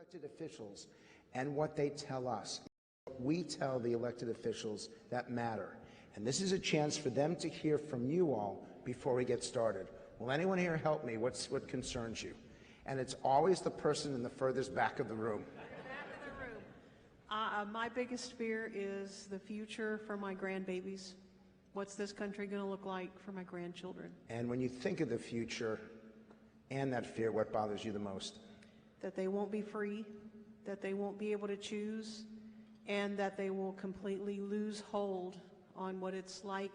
elected officials and what they tell us. We tell the elected officials that matter. And this is a chance for them to hear from you all before we get started. Will anyone here help me? What concerns you? And it's always the person in the furthest back of the room. My biggest fear is the future for my grandbabies. What's this country going to look like for my grandchildren? And when you think of the future and that fear, what bothers you the most? That they won't be free, that they won't be able to choose, and that they will completely lose hold on what it's like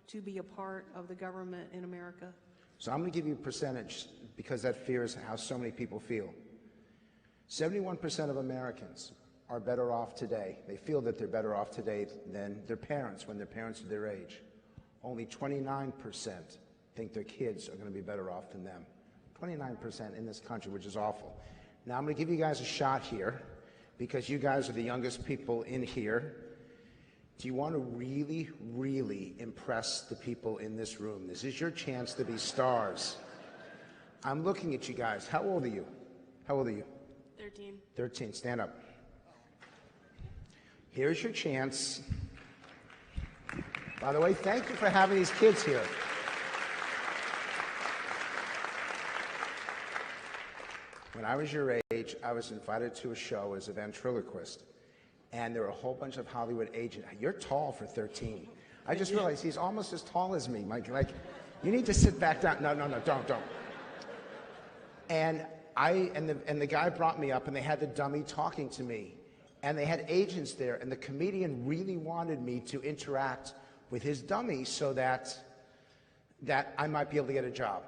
to be a part of the government in America. So I'm going to give you a percentage because that fear is how so many people feel. 71% of Americans are better off today. They feel that they're better off today than their parents when their parents are their age. Only 29% think their kids are going to be better off than them. 29% in this country, which is awful. Now I'm going to give you guys a shot here because you guys are the youngest people in here. Do you want to really, really impress the people in this room? This is your chance to be stars. I'm looking at you guys. How old are you? How old are you? 13. 13. Stand up. Here's your chance. By the way, thank you for having these kids here. When I was your age, I was invited to a show as a ventriloquist, and there were a whole bunch of Hollywood agents. You're tall for 13. I just realized he's almost as tall as me. Like, you need to sit back down. No, don't. And the guy brought me up, and they had the dummy talking to me, and they had agents there, and the comedian really wanted me to interact with his dummy so that I might be able to get a job.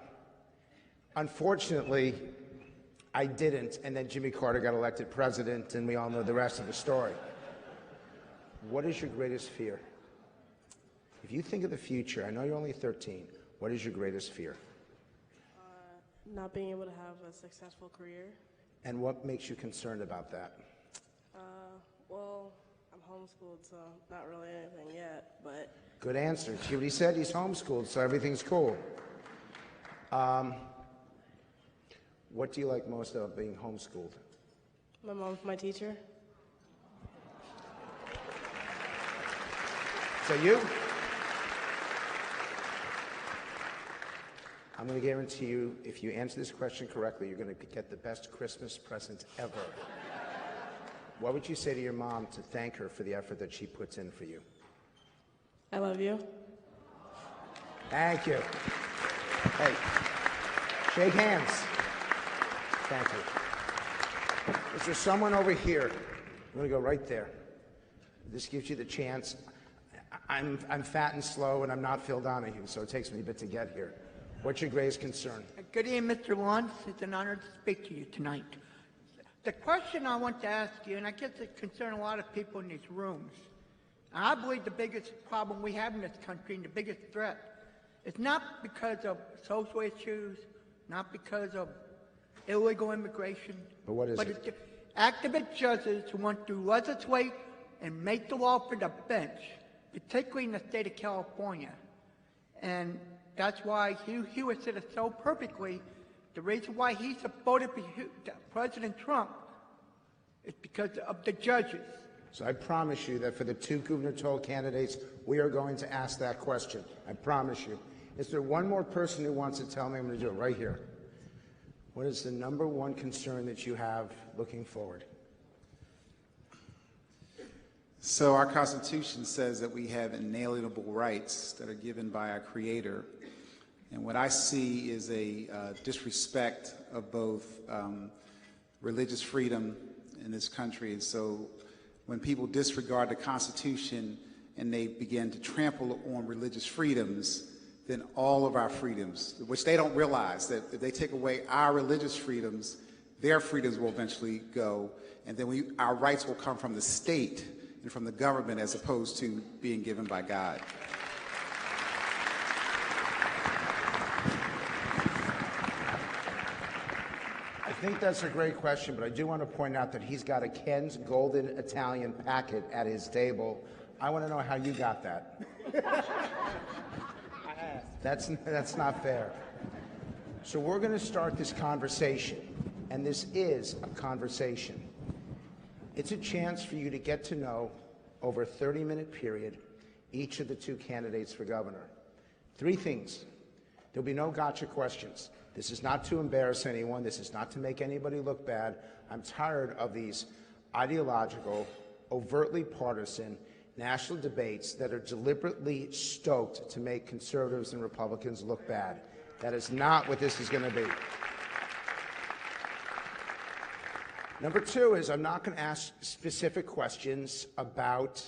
Unfortunately, I didn't, and then Jimmy Carter got elected president, and we all know the rest of the story. What is your greatest fear? If you think of the future, I know you're only 13, what is your greatest fear? Not being able to have a successful career. And what makes you concerned about that? Well, I'm homeschooled, so not really anything yet, but... Good answer. See what he said? He's homeschooled, so everything's cool. What do you like most about being homeschooled? My mom's my teacher. So you? I'm going to guarantee you, if you answer this question correctly, you're going to get the best Christmas present ever. What would you say to your mom to thank her for the effort that she puts in for you? I love you. Thank you. Hey, shake hands. Thank you. Is there someone over here? I'm going to go right there. This gives you the chance. I'm fat and slow, and I'm not Phil Donahue, so it takes me a bit to get here. What's your greatest concern? Good evening, Mr. Lawrence. It's an honor to speak to you tonight. The question I want to ask you, and I guess it concerns a lot of people in these rooms, and I believe the biggest problem we have in this country and the biggest threat is not because of social issues, not because of illegal immigration, But what is but it? it's activist judges who want to legislate and make the law for the bench, particularly in the state of California. And that's why Hugh Hewitt said it so perfectly. The reason why he supported President Trump is because of the judges. So I promise you that for the two gubernatorial candidates, we are going to ask that question. I promise you. Is there one more person who wants to tell me? I'm going to do it right here. What is the number one concern that you have looking forward? So our Constitution says that we have inalienable rights that are given by our Creator. And what I see is a disrespect of both religious freedom in this country. And so when people disregard the Constitution and they begin to trample on religious freedoms, then all of our freedoms, which they don't realize, that if they take away our religious freedoms, their freedoms will eventually go. And then our rights will come from the state and from the government as opposed to being given by God. I think that's a great question, but I do want to point out that he's got a Ken's Golden Italian packet at his table. I want to know how you got that. That's not fair. So we're going to start this conversation, and this is a conversation. It's a chance for you to get to know, over a 30-minute period, each of the two candidates for governor. 3 things. There'll be no gotcha questions. This is not to embarrass anyone. This is not to make anybody look bad. I'm tired of these ideological, overtly partisan national debates that are deliberately stoked to make conservatives and Republicans look bad. That is not what this is going to be. Number 2 is I'm not going to ask specific questions about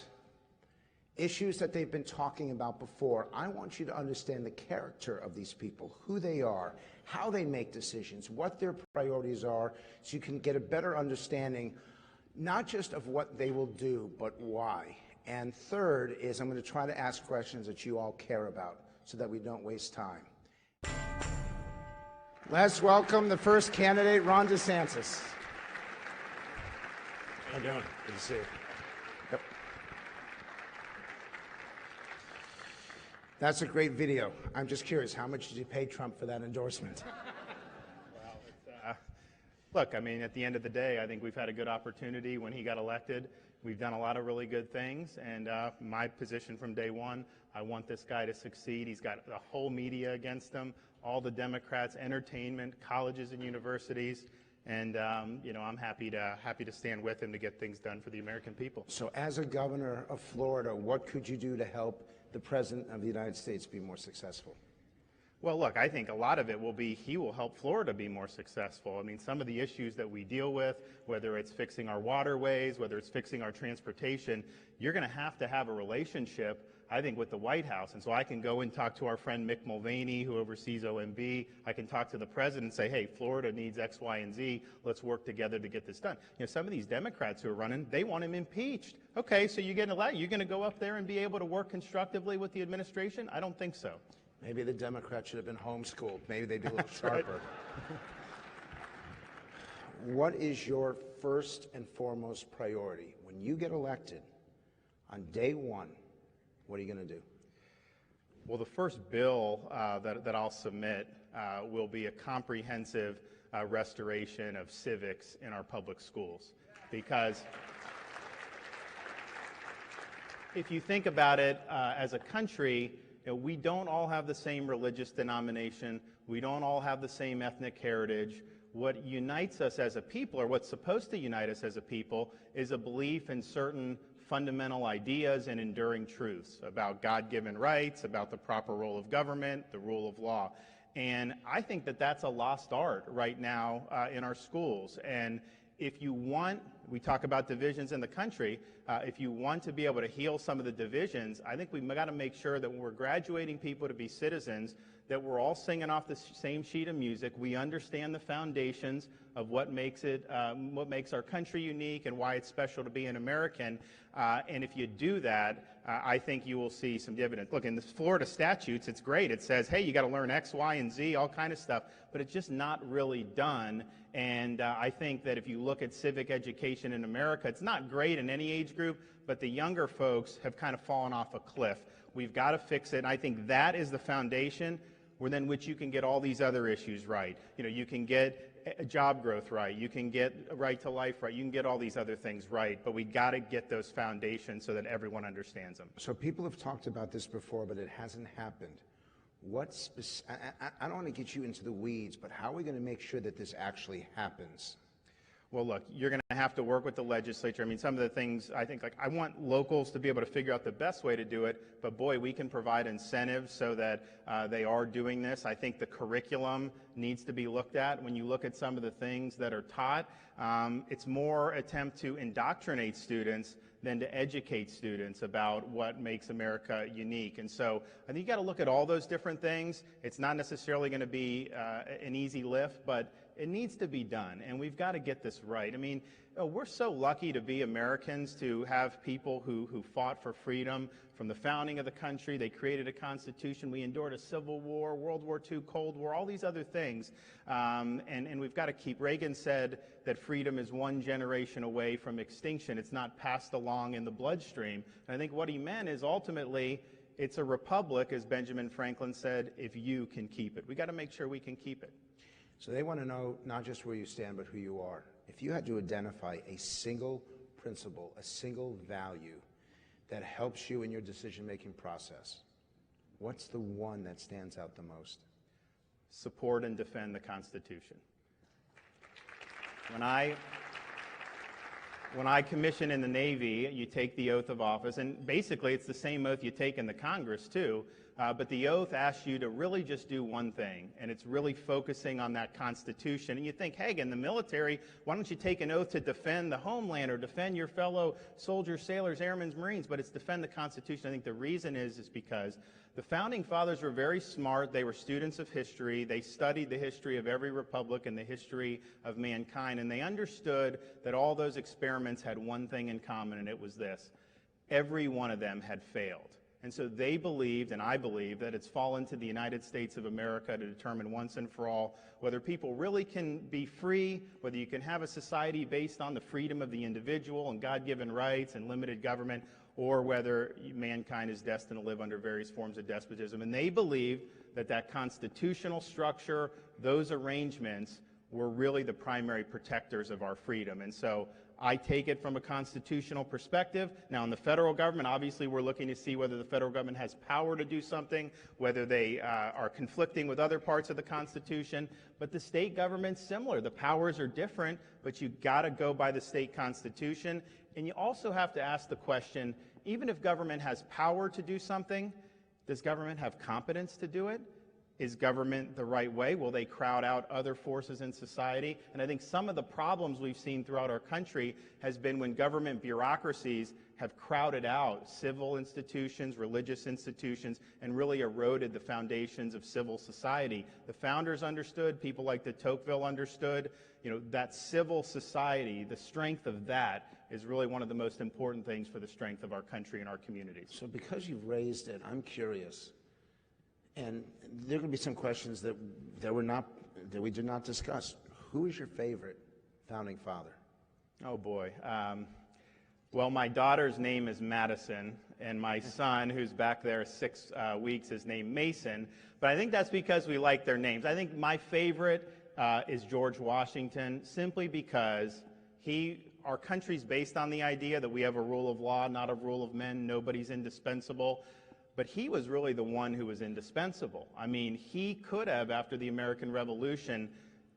issues that they've been talking about before. I want you to understand the character of these people, who they are, how they make decisions, what their priorities are, so you can get a better understanding not just of what they will do, but why. And third is I'm going to try to ask questions that you all care about so that we don't waste time. Let's welcome the first candidate, Ron DeSantis. How you doing? Good to see you. Yep. That's a great video. I'm just curious, how much did you pay Trump for that endorsement? Well, look, I mean, at the end of the day, I think we've had a good opportunity when he got elected. We've done a lot of really good things, and my position from day one, I want this guy to succeed. He's got the whole media against him, all the Democrats, entertainment, colleges and universities, and you know, I'm happy to stand with him to get things done for the American people. So as a governor of Florida, what could you do to help the President of the United States be more successful? Well, look, I think a lot of it will be he will help Florida be more successful. I mean, some of the issues that we deal with, whether it's fixing our waterways, whether it's fixing our transportation, you're going to have a relationship, I think, with the White House. And so I can go and talk to our friend Mick Mulvaney, who oversees OMB. I can talk to the president and say, hey, Florida needs X, Y, and Z. Let's work together to get this done. You know, some of these Democrats who are running, they want him impeached. Okay, so you're getting elected. You're going to go up there and be able to work constructively with the administration? I don't think so. Maybe the Democrats should have been homeschooled. Maybe they'd be a little sharper. What is your first and foremost priority? When you get elected, on day one, what are you going to do? Well, the first bill that I'll submit will be a comprehensive restoration of civics in our public schools. Because if you think about it, as a country, you know, we don't all have the same religious denomination. We don't all have the same ethnic heritage. What unites us as a people, or what's supposed to unite us as a people, is a belief in certain fundamental ideas and enduring truths about God-given rights, about the proper role of government, the rule of law. And I think that that's a lost art right now in our schools. And if you want, we talk about divisions in the country, if you want to be able to heal some of the divisions, I think we've got to make sure that when we're graduating people to be citizens, that we're all singing off the same sheet of music. We understand the foundations of what makes our country unique and why it's special to be an American. And if you do that, I think you will see some dividends. Look, in the Florida statutes, it's great. It says, hey, you got to learn X, Y, and Z, all kind of stuff, but it's just not really done. And I think that if you look at civic education in America, it's not great in any age group, but the younger folks have kind of fallen off a cliff. We've got to fix it, and I think that is the foundation within which you can get all these other issues right. You know, you can get job growth right, you can get right to life right, you can get all these other things right, but we got to get those foundations so that everyone understands them. So people have talked about this before, but it hasn't happened. I don't want to get you into the weeds, but how are we going to make sure that this actually happens? Well, look, you're going to have to work with the legislature. I mean, some of the things, I think, like, I want locals to be able to figure out the best way to do it, but boy, we can provide incentives so that they are doing this. I think the curriculum needs to be looked at. When you look at some of the things that are taught, it's more attempt to indoctrinate students than to educate students about what makes America unique. And so I think you got to look at all those different things. It's not necessarily going to be an easy lift, but it needs to be done, and we've got to get this right. I mean, we're so lucky to be Americans, to have people who fought for freedom from the founding of the country. They created a constitution. We endured a civil war, World War II, Cold War, all these other things. And we've got to keep, Reagan said that freedom is one generation away from extinction. It's not passed along in the bloodstream. And I think what he meant is ultimately it's a republic, as Benjamin Franklin said, if you can keep it. We got to make sure we can keep it. So they want to know not just where you stand, but who you are. If you had to identify a single principle, a single value that helps you in your decision-making process, what's the one that stands out the most? Support and defend the Constitution. When I commission in the Navy, you take the oath of office, and basically it's the same oath you take in the Congress too, but the oath asks you to really just do one thing, and it's really focusing on that Constitution. And you think, hey, in the military, why don't you take an oath to defend the homeland or defend your fellow soldiers, sailors, airmen, Marines? But it's defend the Constitution. I think the reason is because the Founding Fathers were very smart. They were students of history. They studied the history of every republic and the history of mankind, and they understood that all those experiments had one thing in common, and it was this: every one of them had failed. And so they believed, and I believe, that it's fallen to the United States of America to determine once and for all whether people really can be free, whether you can have a society based on the freedom of the individual and God-given rights and limited government, or whether mankind is destined to live under various forms of despotism. And they believed that that constitutional structure, those arrangements, were really the primary protectors of our freedom. And so I take it from a constitutional perspective. Now, in the federal government, obviously, we're looking to see whether the federal government has power to do something, whether they are conflicting with other parts of the Constitution. But the state government's similar. The powers are different, but you got to go by the state constitution. And you also have to ask the question, even if government has power to do something, does government have competence to do it? Is government the right way? Will they crowd out other forces in society? And I think some of the problems we've seen throughout our country has been when government bureaucracies have crowded out civil institutions, religious institutions, and really eroded the foundations of civil society. The founders understood, people like de Tocqueville understood, that civil society, the strength of that is really one of the most important things for the strength of our country and our communities. So because you've raised it, I'm curious. And there are going to be some questions that we did not discuss. Who is your favorite founding father? Oh boy. Well, my daughter's name is Madison, and my son, who's back there 6 weeks, is named Mason. But I think that's because we like their names. I think my favorite is George Washington, simply because our country's based on the idea that we have a rule of law, not a rule of men. Nobody's indispensable. But he was really the one who was indispensable. I mean, he could have, after the American Revolution,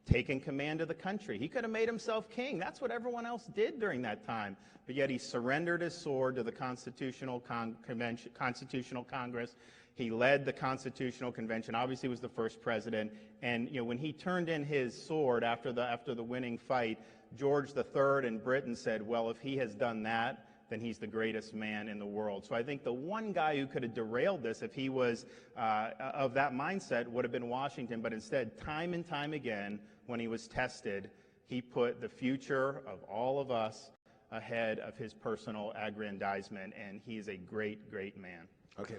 taken command of the country. He could have made himself king. That's what everyone else did during that time. But yet he surrendered his sword to the Constitutional Congress. He led the Constitutional Convention. Obviously, he was the first president. And when he turned in his sword after the winning fight, George III in Britain said, well, if he has done that, then he's the greatest man in the world. So I think the one guy who could have derailed this, if he was of that mindset, would have been Washington. But instead, time and time again, when he was tested, he put the future of all of us ahead of his personal aggrandizement, and he's a great, great man. Okay.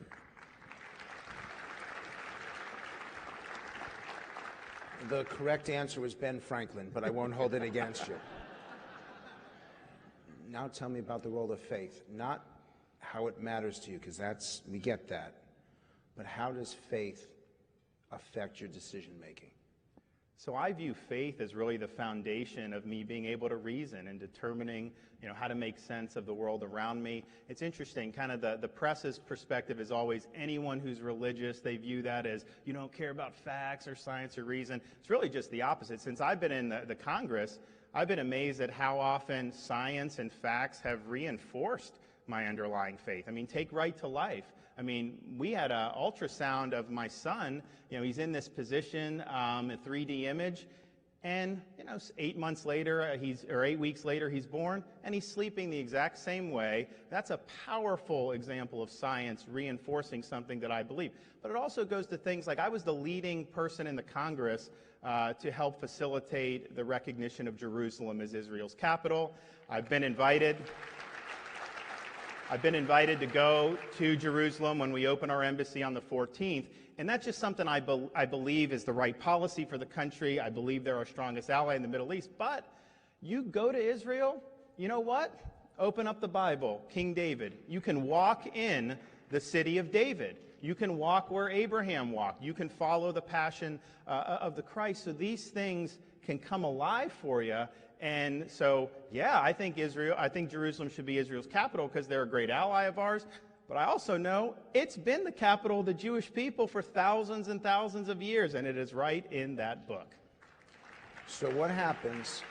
The correct answer was Ben Franklin, but I won't hold it against you. Now tell me about the role of faith, not how it matters to you, because we get that, but how does faith affect your decision making? So I view faith as really the foundation of me being able to reason and determining, how to make sense of the world around me. It's interesting, kind of the press's perspective is always anyone who's religious, they view that as you don't care about facts or science or reason. It's really just the opposite. Since I've been in the Congress, I've been amazed at how often science and facts have reinforced my underlying faith. I mean, take right to life. I mean, we had an ultrasound of my son. He's in this position, a 3D image, and 8 months later, 8 weeks later, he's born, and he's sleeping the exact same way. That's a powerful example of science reinforcing something that I believe. But it also goes to things like I was the leading person in the Congress to help facilitate the recognition of Jerusalem as Israel's capital. I've been invited to go to Jerusalem when we open our embassy on the 14th, and that's just something I believe is the right policy for the country. I believe they're our strongest ally in the Middle East. But you go to Israel, you know what? Open up the Bible, King David. You can walk in the city of David. You can walk where Abraham walked. You can follow the passion of the Christ. So these things can come alive for you. And so, yeah, I think Jerusalem should be Israel's capital because they're a great ally of ours. But I also know it's been the capital of the Jewish people for thousands and thousands of years, and it is right in that book. So what happens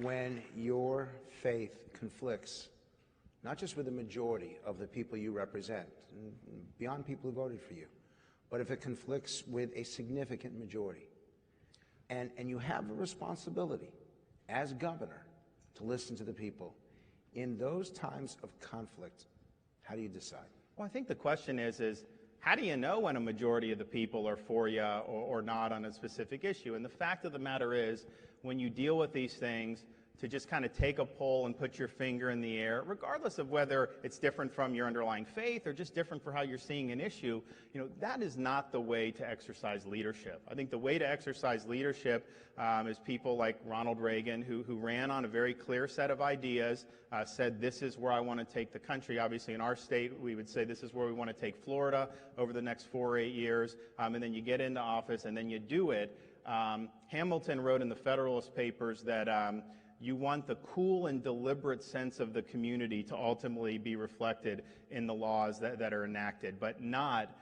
when your faith conflicts, not just with the majority of the people you represent, beyond people who voted for you, but if it conflicts with a significant majority? And you have a responsibility as governor to listen to the people. In those times of conflict, how do you decide? Well, I think the question is how do you know when a majority of the people are for you or not on a specific issue? And the fact of the matter is, when you deal with these things, to just kind of take a poll and put your finger in the air, regardless of whether it's different from your underlying faith or just different for how you're seeing an issue, that is not the way to exercise leadership. I think the way to exercise leadership is people like Ronald Reagan, who ran on a very clear set of ideas, said this is where I want to take the country. Obviously, in our state, we would say this is where we want to take Florida over the next 4 or 8 years, and then you get into office and then you do it. Hamilton wrote in the Federalist Papers that you want the cool and deliberate sense of the community to ultimately be reflected in the laws that are enacted, but not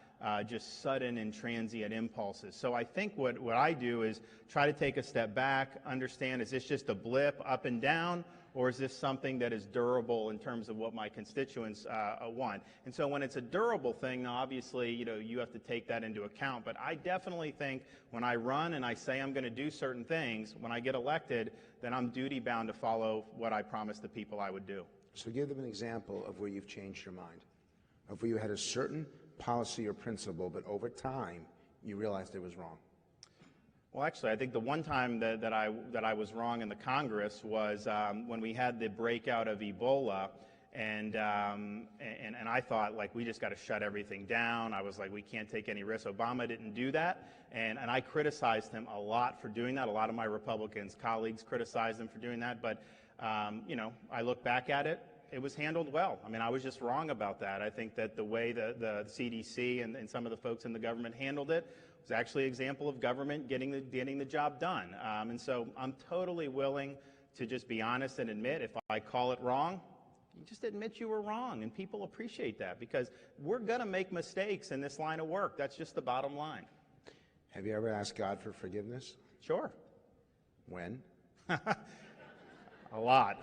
just sudden and transient impulses. So I think what I do is try to take a step back, understand, is this just a blip up and down, or is this something that is durable in terms of what my constituents want? And so when it's a durable thing, now obviously, you have to take that into account. But I definitely think when I run and I say I'm going to do certain things, when I get elected, then I'm duty-bound to follow what I promised the people I would do. So give them an example of where you've changed your mind, of where you had a certain policy or principle, but over time, you realized it was wrong. Well, actually, I think the one time that I was wrong in the Congress was when we had the breakout of Ebola, and I thought, like, we just got to shut everything down. I was like, we can't take any risks. Obama didn't do that, and I criticized him a lot for doing that. A lot of my Republicans colleagues criticized him for doing that, but I look back at it. It was handled well. I mean, I was just wrong about that. I think that the way the CDC and some of the folks in the government handled it was actually an example of government getting the job done. And so I'm totally willing to just be honest and admit if I call it wrong, you just admit you were wrong, and people appreciate that because we're going to make mistakes in this line of work. That's just the bottom line. Have you ever asked God for forgiveness? Sure. When? A lot.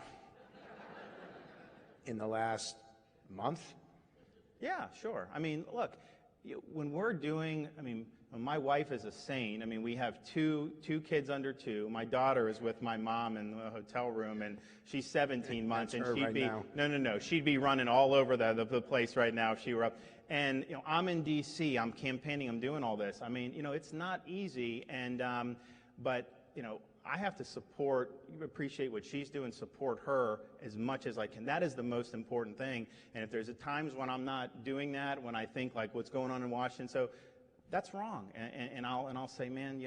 In the last month? Yeah, sure. I mean, look, when we're doing, my wife is a saint. I mean, we have two kids under 2. My daughter is with my mom in the hotel room, and she's 17 months, That's and her she'd right be now. no, she'd be running all over the place right now if she were up. And I'm in D.C. I'm campaigning. I'm doing all this. I mean, it's not easy, and but I have to appreciate what she's doing, support her as much as I can. That is the most important thing. And if there's times when I'm not doing that, when I think like what's going on in Washington, so that's wrong. And I'll say, man,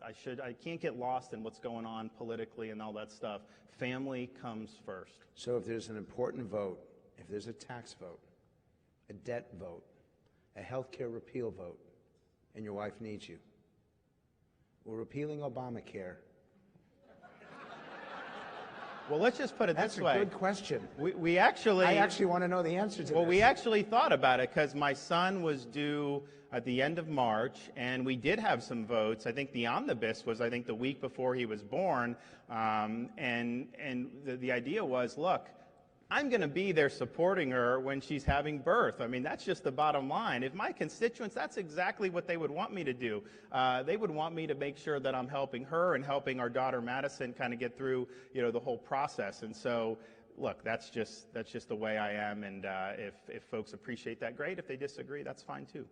I can't get lost in what's going on politically and all that stuff. Family comes first. So if there's an important vote, if there's a tax vote, a debt vote, a health care repeal vote, and your wife needs you, we're repealing Obamacare. Well, let's just put it That's this way. a good question. We actually... I actually want to know the answer to this. Well, we actually thought about it because my son was due at the end of March, and we did have some votes. I think the omnibus was, the week before he was born, and the idea was, look, I'm going to be there supporting her when she's having birth. I mean, that's just the bottom line. If my constituents, that's exactly what they would want me to do. They would want me to make sure that I'm helping her and helping our daughter Madison kind of get through, the whole process. And so, look, that's just the way I am. And if folks appreciate that, great. If they disagree, that's fine too.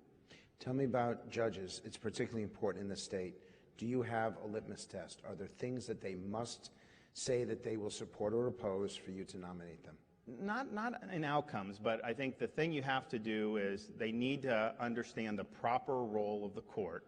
Tell me about judges. It's particularly important in the state. Do you have a litmus test? Are there things that they must say that they will support or oppose for you to nominate them? Not in outcomes, but I think the thing you have to do is they need to understand the proper role of the court.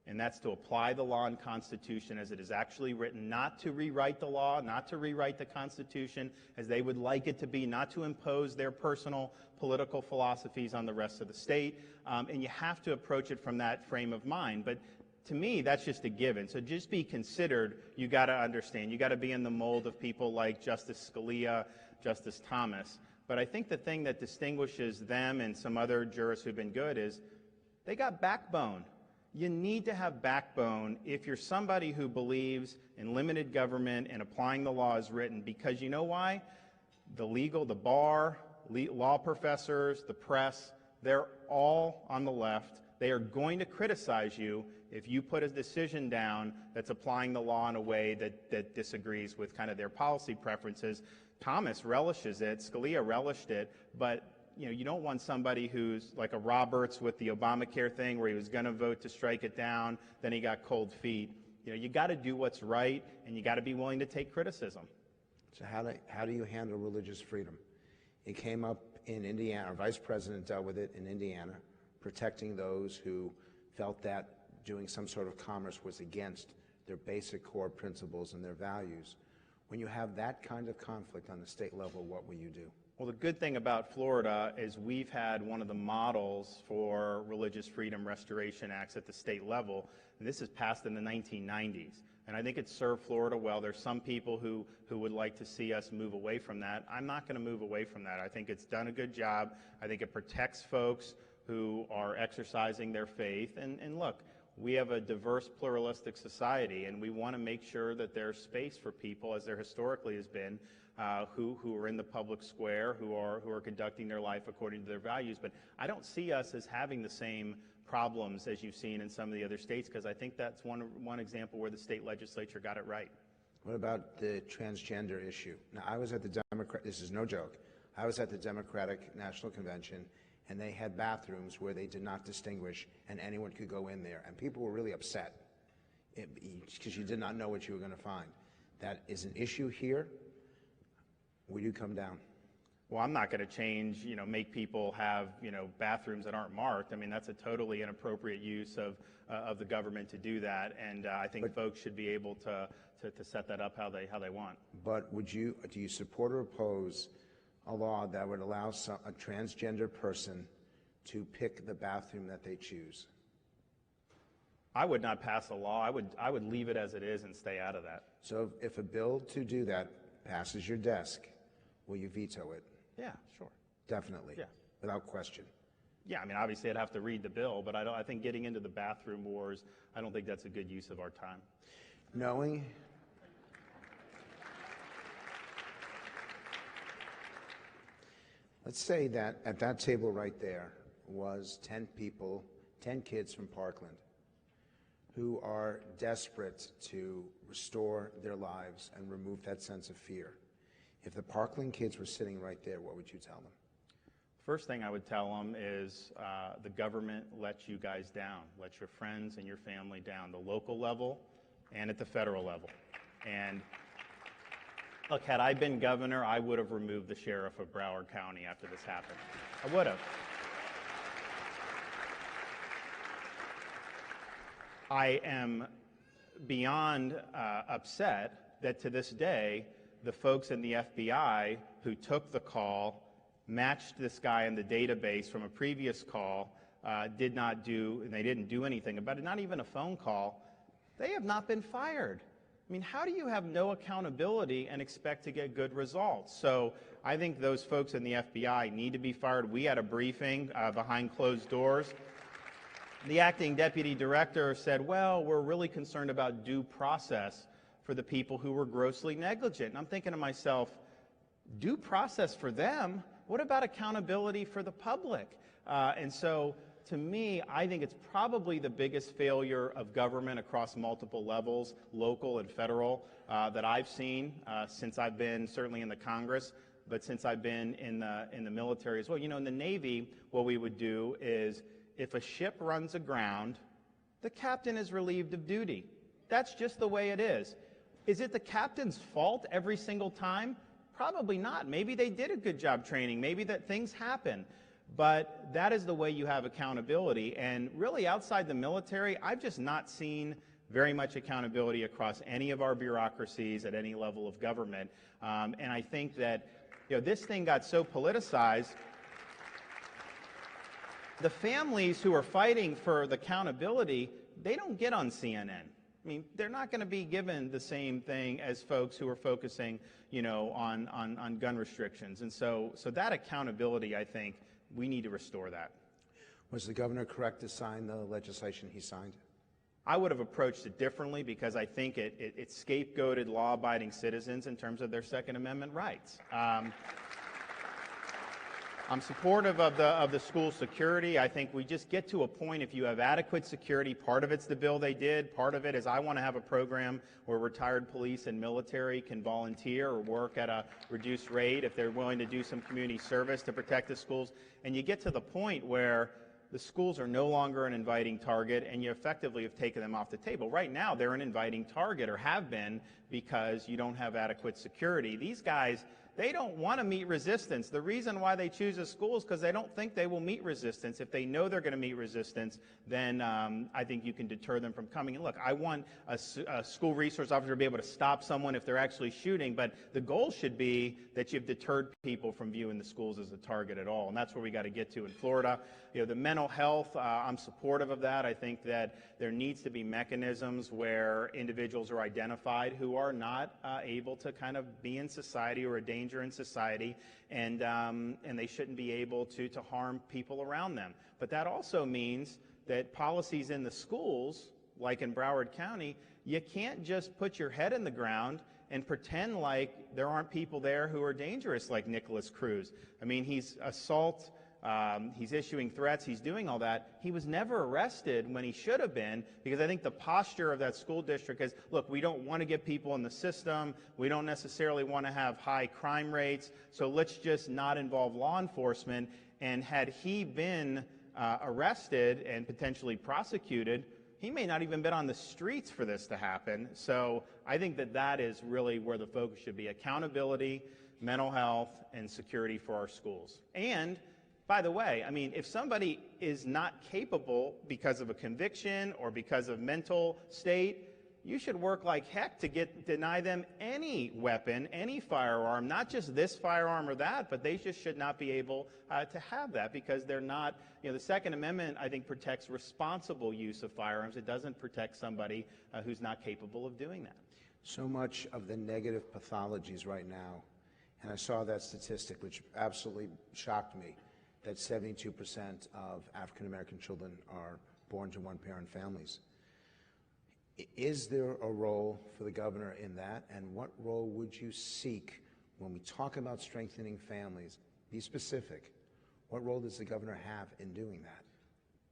and that's to apply the law and Constitution as it is actually written, not to rewrite the law, not to rewrite the Constitution as they would like it to be, not to impose their personal political philosophies on the rest of the state, and you have to approach it from that frame of mind. But to me, that's just a given. So just be considered. You got to understand. You got to be in the mold of people like Justice Scalia, Justice Thomas. But I think the thing that distinguishes them and some other jurists who've been good is they got backbone. You need to have backbone if you're somebody who believes in limited government and applying the law as written, because you know why? The bar, law professors, the press, they're all on the left. They are going to criticize you if you put a decision down that's applying the law in a way that disagrees with kind of their policy preferences. Thomas relishes it, Scalia relished it, but you don't want somebody who's like a Roberts with the Obamacare thing where he was going to vote to strike it down, then he got cold feet. You got to do what's right, and you got to be willing to take criticism. So how do you handle religious freedom? It came up in Indiana. Our vice president dealt with it in Indiana, protecting those who felt that doing some sort of commerce was against their basic core principles and their values. When you have that kind of conflict on the state level, what will you do? Well, the good thing about Florida is we've had one of the models for religious freedom restoration acts at the state level, and this is passed in the 1990s. And I think it's served Florida well. There's some people who would like to see us move away from that. I'm not going to move away from that. I think it's done a good job. I think it protects folks who are exercising their faith. And look, we have a diverse, pluralistic society, and we want to make sure that there's space for people, as there historically has been, who are in the public square, who are conducting their life according to their values. But I don't see us as having the same problems as you've seen in some of the other states, because I think that's one example where the state legislature got it right. What about the transgender issue? Now, I was at the this is no joke, I was at the Democratic National Convention, and they had bathrooms where they did not distinguish, and anyone could go in there. And people were really upset because you did not know what you were going to find. That is an issue here. Will you come down? Well, I'm not going to change, make people have, bathrooms that aren't marked. I mean, that's a totally inappropriate use of the government to do that. And I think folks should be able to set that up how they want. But do you support or oppose a law that would allow a transgender person to pick the bathroom that they choose? I would not pass a law. I would leave it as it is and stay out of that. So if a bill to do that passes your desk, will you veto it? Yeah, sure. Definitely. Yeah. Without question. Yeah, I mean, obviously I'd have to read the bill, but I think getting into the bathroom wars, I don't think that's a good use of our time. Let's say that at that table right there was 10 people, 10 kids from Parkland who are desperate to restore their lives and remove that sense of fear. If the Parkland kids were sitting right there, what would you tell them? First thing I would tell them is the government lets you guys down, lets your friends and your family down, the local level and at the federal level. And look, had I been governor, I would have removed the sheriff of Broward County after this happened. I would have. I am beyond upset that to this day, the folks in the FBI who took the call, matched this guy in the database from a previous call, they didn't do anything about it, not even a phone call. They have not been fired. I mean, how do you have no accountability and expect to get good results? So I think those folks in the FBI need to be fired. We had a briefing behind closed doors. The acting deputy director said, well, we're really concerned about due process for the people who were grossly negligent. And I'm thinking to myself, due process for them? What about accountability for the public? And so, to me, I think it's probably the biggest failure of government across multiple levels, local and federal, that I've seen since I've been certainly in the Congress, but since I've been in the military as well. In the Navy, what we would do is, if a ship runs aground, the captain is relieved of duty. That's just the way it is. Is it the captain's fault every single time? Probably not. Maybe they did a good job training. Maybe that things happen. But that is the way you have accountability. And really, outside the military, I've just not seen very much accountability across any of our bureaucracies at any level of government. And I think that this thing got so politicized. The families who are fighting for the accountability, they don't get on CNN. I mean, they're not going to be given the same thing as folks who are focusing, on gun restrictions. And so that accountability, I think, we need to restore that. Was the governor correct to sign the legislation he signed? I would have approached it differently because I think it scapegoated law-abiding citizens in terms of their Second Amendment rights. I'm supportive of the school security. I think we just get to a point, if you have adequate security, part of it's the bill they did, part of it is I want to have a program where retired police and military can volunteer or work at a reduced rate if they're willing to do some community service to protect the schools. And you get to the point where the schools are no longer an inviting target, and you effectively have taken them off the table. Right now, they're an inviting target, or have been, because you don't have adequate security. These guys, they don't want to meet resistance. The reason why they choose a school is because they don't think they will meet resistance. If they know they're going to meet resistance, then I think you can deter them from coming. And look, I want a school resource officer to be able to stop someone if they're actually shooting, but the goal should be that you've deterred people from viewing the schools as a target at all, and that's where we got to get to in Florida. The mental health, I'm supportive of that. I think that there needs to be mechanisms where individuals are identified who are not able to kind of be in society or a danger in society, and they shouldn't be able to harm people around them. But that also means that policies in the schools, like in Broward County, you can't just put your head in the ground and pretend like there aren't people there who are dangerous, like Nicholas Cruz. I mean, he's issuing threats, he's doing all that. He was never arrested when he should have been, because I think the posture of that school district is, look, we don't want to get people in the system, we don't necessarily want to have high crime rates, so let's just not involve law enforcement. And had he been arrested and potentially prosecuted, he may not even been on the streets for this to happen. So I think that is really where the focus should be: accountability, mental health, and security for our schools. And by the way, I mean, if somebody is not capable because of a conviction or because of mental state, you should work like heck to deny them any weapon, any firearm, not just this firearm or that, but they just should not be able to have that, because they're not, the Second Amendment, I think, protects responsible use of firearms. It doesn't protect somebody who's not capable of doing that. So much of the negative pathologies right now, and I saw that statistic, which absolutely shocked me, that 72% of African-American children are born to one-parent families. Is there a role for the governor in that, and what role would you seek when we talk about strengthening families? Be specific. What role does the governor have in doing that?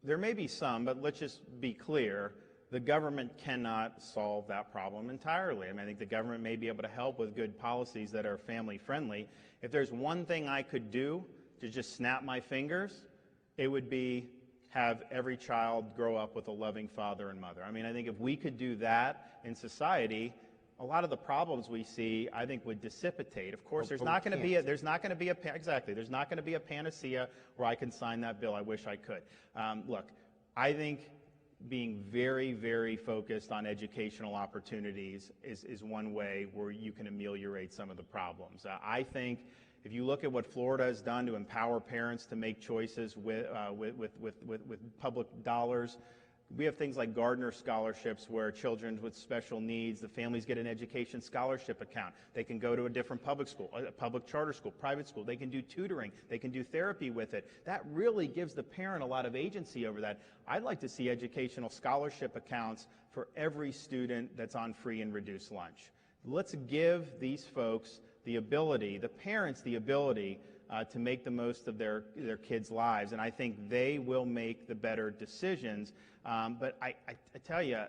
There may be some, but let's just be clear. The government cannot solve that problem entirely. I mean, I think the government may be able to help with good policies that are family-friendly. If there's one thing I could do to just snap my fingers, it would be have every child grow up with a loving father and mother. I mean, I think if we could do that in society, a lot of the problems we see, I think, would dissipate. Of course, there's not going to be a panacea where I can sign that bill. I wish I could. Look, I think being very, very focused on educational opportunities is one way where you can ameliorate some of the problems. I think if you look at what Florida has done to empower parents to make choices with public dollars, we have things like Gardner scholarships where children with special needs, the families get an education scholarship account. They can go to a different public school, a public charter school, private school. They can do tutoring. They can do therapy with it. That really gives the parent a lot of agency over that. I'd like to see educational scholarship accounts for every student that's on free and reduced lunch. Let's give these folks the ability, the parents the ability to make the most of their kids' lives, and I think they will make the better decisions. But I tell you,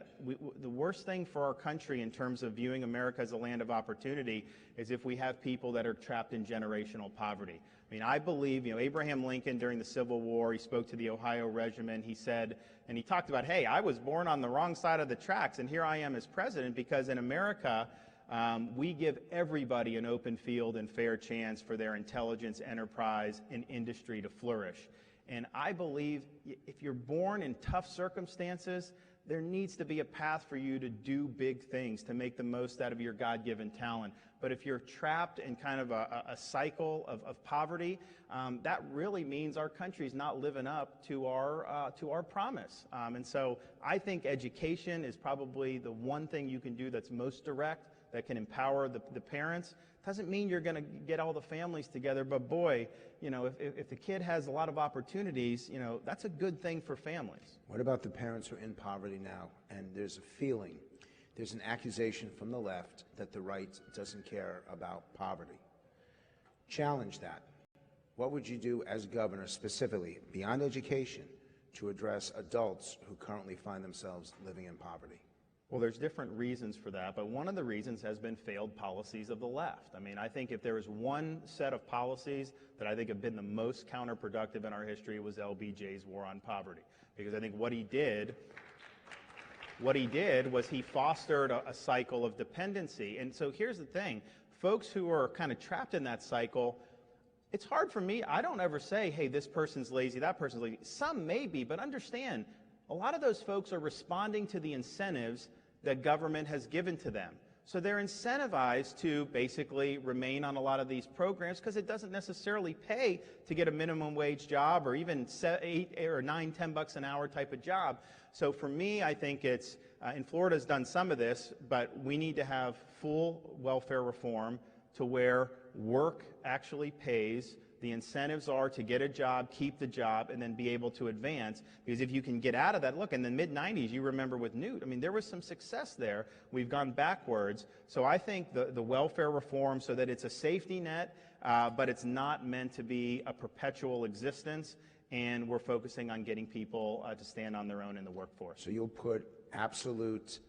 the worst thing for our country in terms of viewing America as a land of opportunity is if we have people that are trapped in generational poverty. I mean, I believe, Abraham Lincoln during the Civil War, he spoke to the Ohio Regiment, he said, and he talked about, hey, I was born on the wrong side of the tracks, and here I am as president, because in America, we give everybody an open field and fair chance for their intelligence, enterprise, and industry to flourish. And I believe if you're born in tough circumstances, there needs to be a path for you to do big things, to make the most out of your God-given talent. But if you're trapped in kind of a cycle of poverty, that really means our country's not living up to our promise. And so I think education is probably the one thing you can do that's most direct, that can empower the parents. Doesn't mean you're going to get all the families together, but boy, you know, if the kid has a lot of opportunities, you know, that's a good thing for families. What about the parents who are in poverty now, and there's a feeling, there's an accusation from the left that the right doesn't care about poverty? Challenge that. What would you do as governor specifically, beyond education, to address adults who currently find themselves living in poverty? Well, there's different reasons for that, but one of the reasons has been failed policies of the left. I mean, I think if there is one set of policies that I think have been the most counterproductive in our history, was LBJ's War on Poverty. Because I think what he did was he fostered a cycle of dependency. And so here's the thing, folks who are kind of trapped in that cycle, it's hard for me, I don't ever say, hey, this person's lazy, that person's lazy. Some may be, but understand, a lot of those folks are responding to the incentives that government has given to them. So they're incentivized to basically remain on a lot of these programs because it doesn't necessarily pay to get a minimum wage job or even $8 or $9, $10 an hour type of job. So for me, I think it's, and Florida's done some of this, but we need to have full welfare reform to where work actually pays. The incentives are to get a job, keep the job, and then be able to advance. Because if you can get out of that, look, in the mid-90s, you remember with Newt, I mean, there was some success there. We've gone backwards. So I think the welfare reform so that it's a safety net, but it's not meant to be a perpetual existence, and we're focusing on getting people to stand on their own in the workforce. So you'll put absolute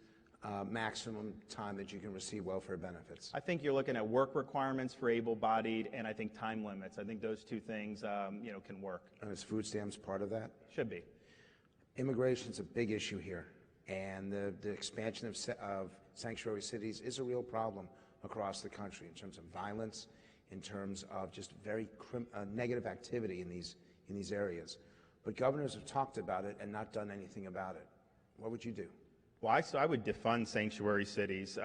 maximum time that you can receive welfare benefits. I think you're looking at work requirements for able-bodied, and I think time limits. I think those two things, you know, can work. And is food stamps part of that? Should be. Immigration's a big issue here, and the expansion of sanctuary cities is a real problem across the country in terms of violence, in terms of just very negative activity in these areas. But governors have talked about it and not done anything about it. What would you do? Well, I would defund sanctuary cities.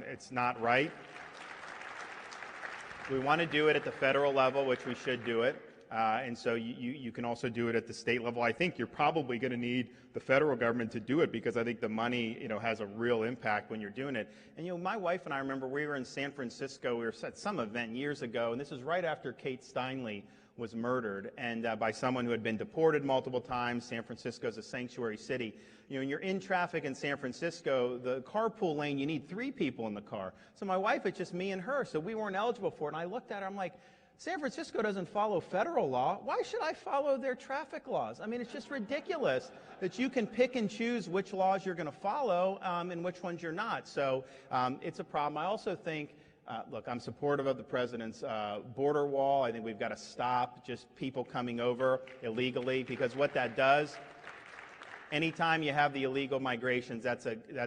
It's not right. We want to do it at the federal level, which we should do it. And so you can also do it at the state level. I think you're probably going to need the federal government to do it because I think the money, you know, has a real impact when you're doing it. And, you know, my wife and I remember we were in San Francisco. We were at some event years ago, and this was right after Kate Steinle was murdered, and by someone who had been deported multiple times. San Francisco is a sanctuary city. You know, when you're in traffic in San Francisco, the carpool lane, you need 3 people in the car. So my wife, it's just me and her, so we weren't eligible for it. And I looked at her, I'm like, San Francisco doesn't follow federal law. Why should I follow their traffic laws? I mean, it's just ridiculous that you can pick and choose which laws you're going to follow and which ones you're not. So it's a problem. I also think, look, I'm supportive of the president's border wall. I think we've got to stop just people coming over illegally, because what that does, anytime you have the illegal migrations, that's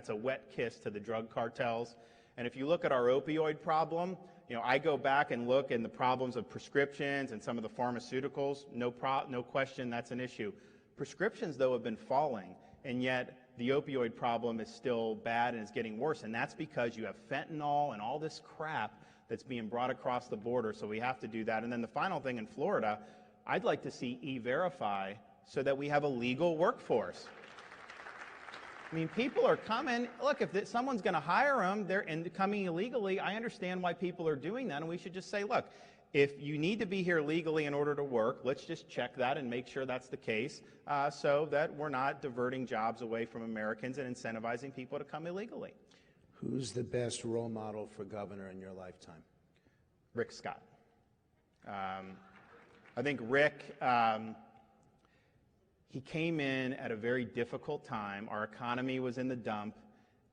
a wet kiss to the drug cartels. And if you look at our opioid problem, you know, I go back and look in the problems of prescriptions and some of the pharmaceuticals, no question that's an issue. Prescriptions, though, have been falling, and yet the opioid problem is still bad and it's getting worse, and that's because you have fentanyl and all this crap that's being brought across the border, so we have to do that. And then the final thing in Florida, I'd like to see E-Verify so that we have a legal workforce. I mean, people are coming. Look, if someone's going to hire them, they're coming illegally. I understand why people are doing that, and we should just say, look, if you need to be here legally in order to work, let's just check that and make sure that's the case so that we're not diverting jobs away from Americans and incentivizing people to come illegally. Who's the best role model for governor in your lifetime? Rick Scott. I think Rick, he came in at a very difficult time. Our economy was in the dump,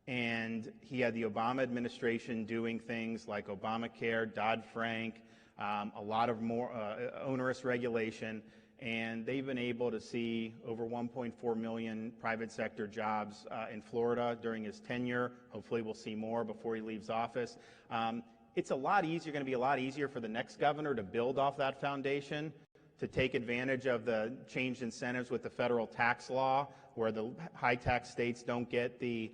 and he had the Obama administration doing things like Obamacare, Dodd-Frank, a lot of more onerous regulation, and they've been able to see over 1.4 million private sector jobs in Florida during his tenure. Hopefully we'll see more before he leaves office. It's going to be a lot easier for the next governor to build off that foundation, to take advantage of the changed incentives with the federal tax law, where the high tax states don't get the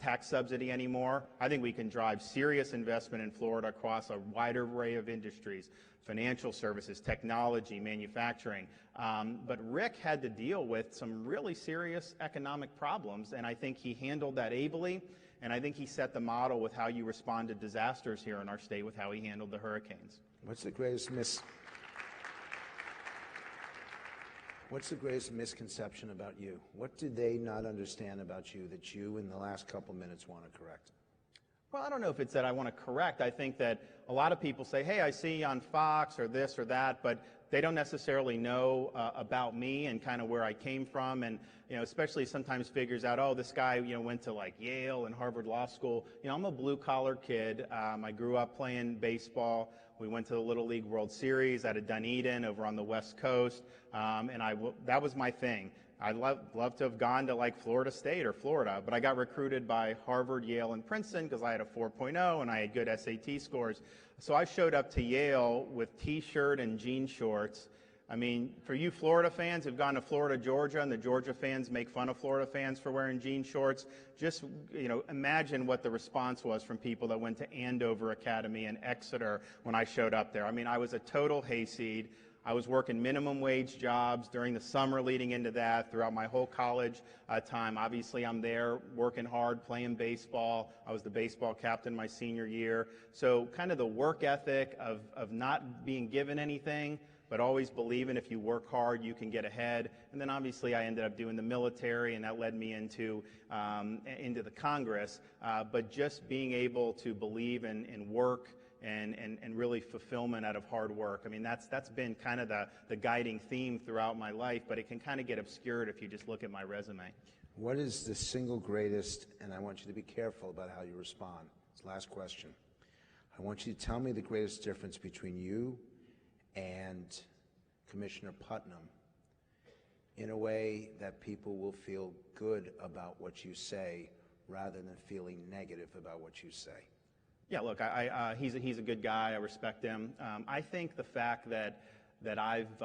tax subsidy anymore. I think we can drive serious investment in Florida across a wide array of industries: financial services, technology, manufacturing. But Rick had to deal with some really serious economic problems, and I think he handled that ably, and I think he set the model with how you respond to disasters here in our state with how he handled the hurricanes. What's the greatest misconception about you? What do they not understand about you that you, in the last couple minutes, want to correct? Well, I don't know if it's that I want to correct. I think that a lot of people say, hey, I see you on Fox or this or that, but they don't necessarily know about me and kind of where I came from, and especially sometimes figures out, oh, this guy went to like Yale and Harvard Law School. I'm a blue-collar kid. I grew up playing baseball. We went to the Little League World Series out of Dunedin over on the West Coast, and that was my thing. I'd love to have gone to like Florida State or Florida, but I got recruited by Harvard, Yale, and Princeton because I had a 4.0 and I had good SAT scores. So I showed up to Yale with T-shirt and jean shorts. I mean, for you Florida fans who've gone to Florida, Georgia, and the Georgia fans make fun of Florida fans for wearing jean shorts, just imagine what the response was from people that went to Andover Academy and Exeter when I showed up there. I mean, I was a total hayseed. I was working minimum wage jobs during the summer leading into that, throughout my whole college time. Obviously, I'm there working hard, playing baseball. I was the baseball captain my senior year. So kind of the work ethic of not being given anything, but always believing if you work hard, you can get ahead. And then obviously I ended up doing the military, and that led me into the Congress. But just being able to believe in work and really fulfillment out of hard work. I mean, that's been kind of the guiding theme throughout my life, but it can kind of get obscured if you just look at my resume. What is the single greatest, and I want you to be careful about how you respond. It's the last question. I want you to tell me the greatest difference between you and Commissioner Putnam in a way that people will feel good about what you say rather than feeling negative about what you say. Yeah, look, he's a good guy. I respect him. I think the fact that I've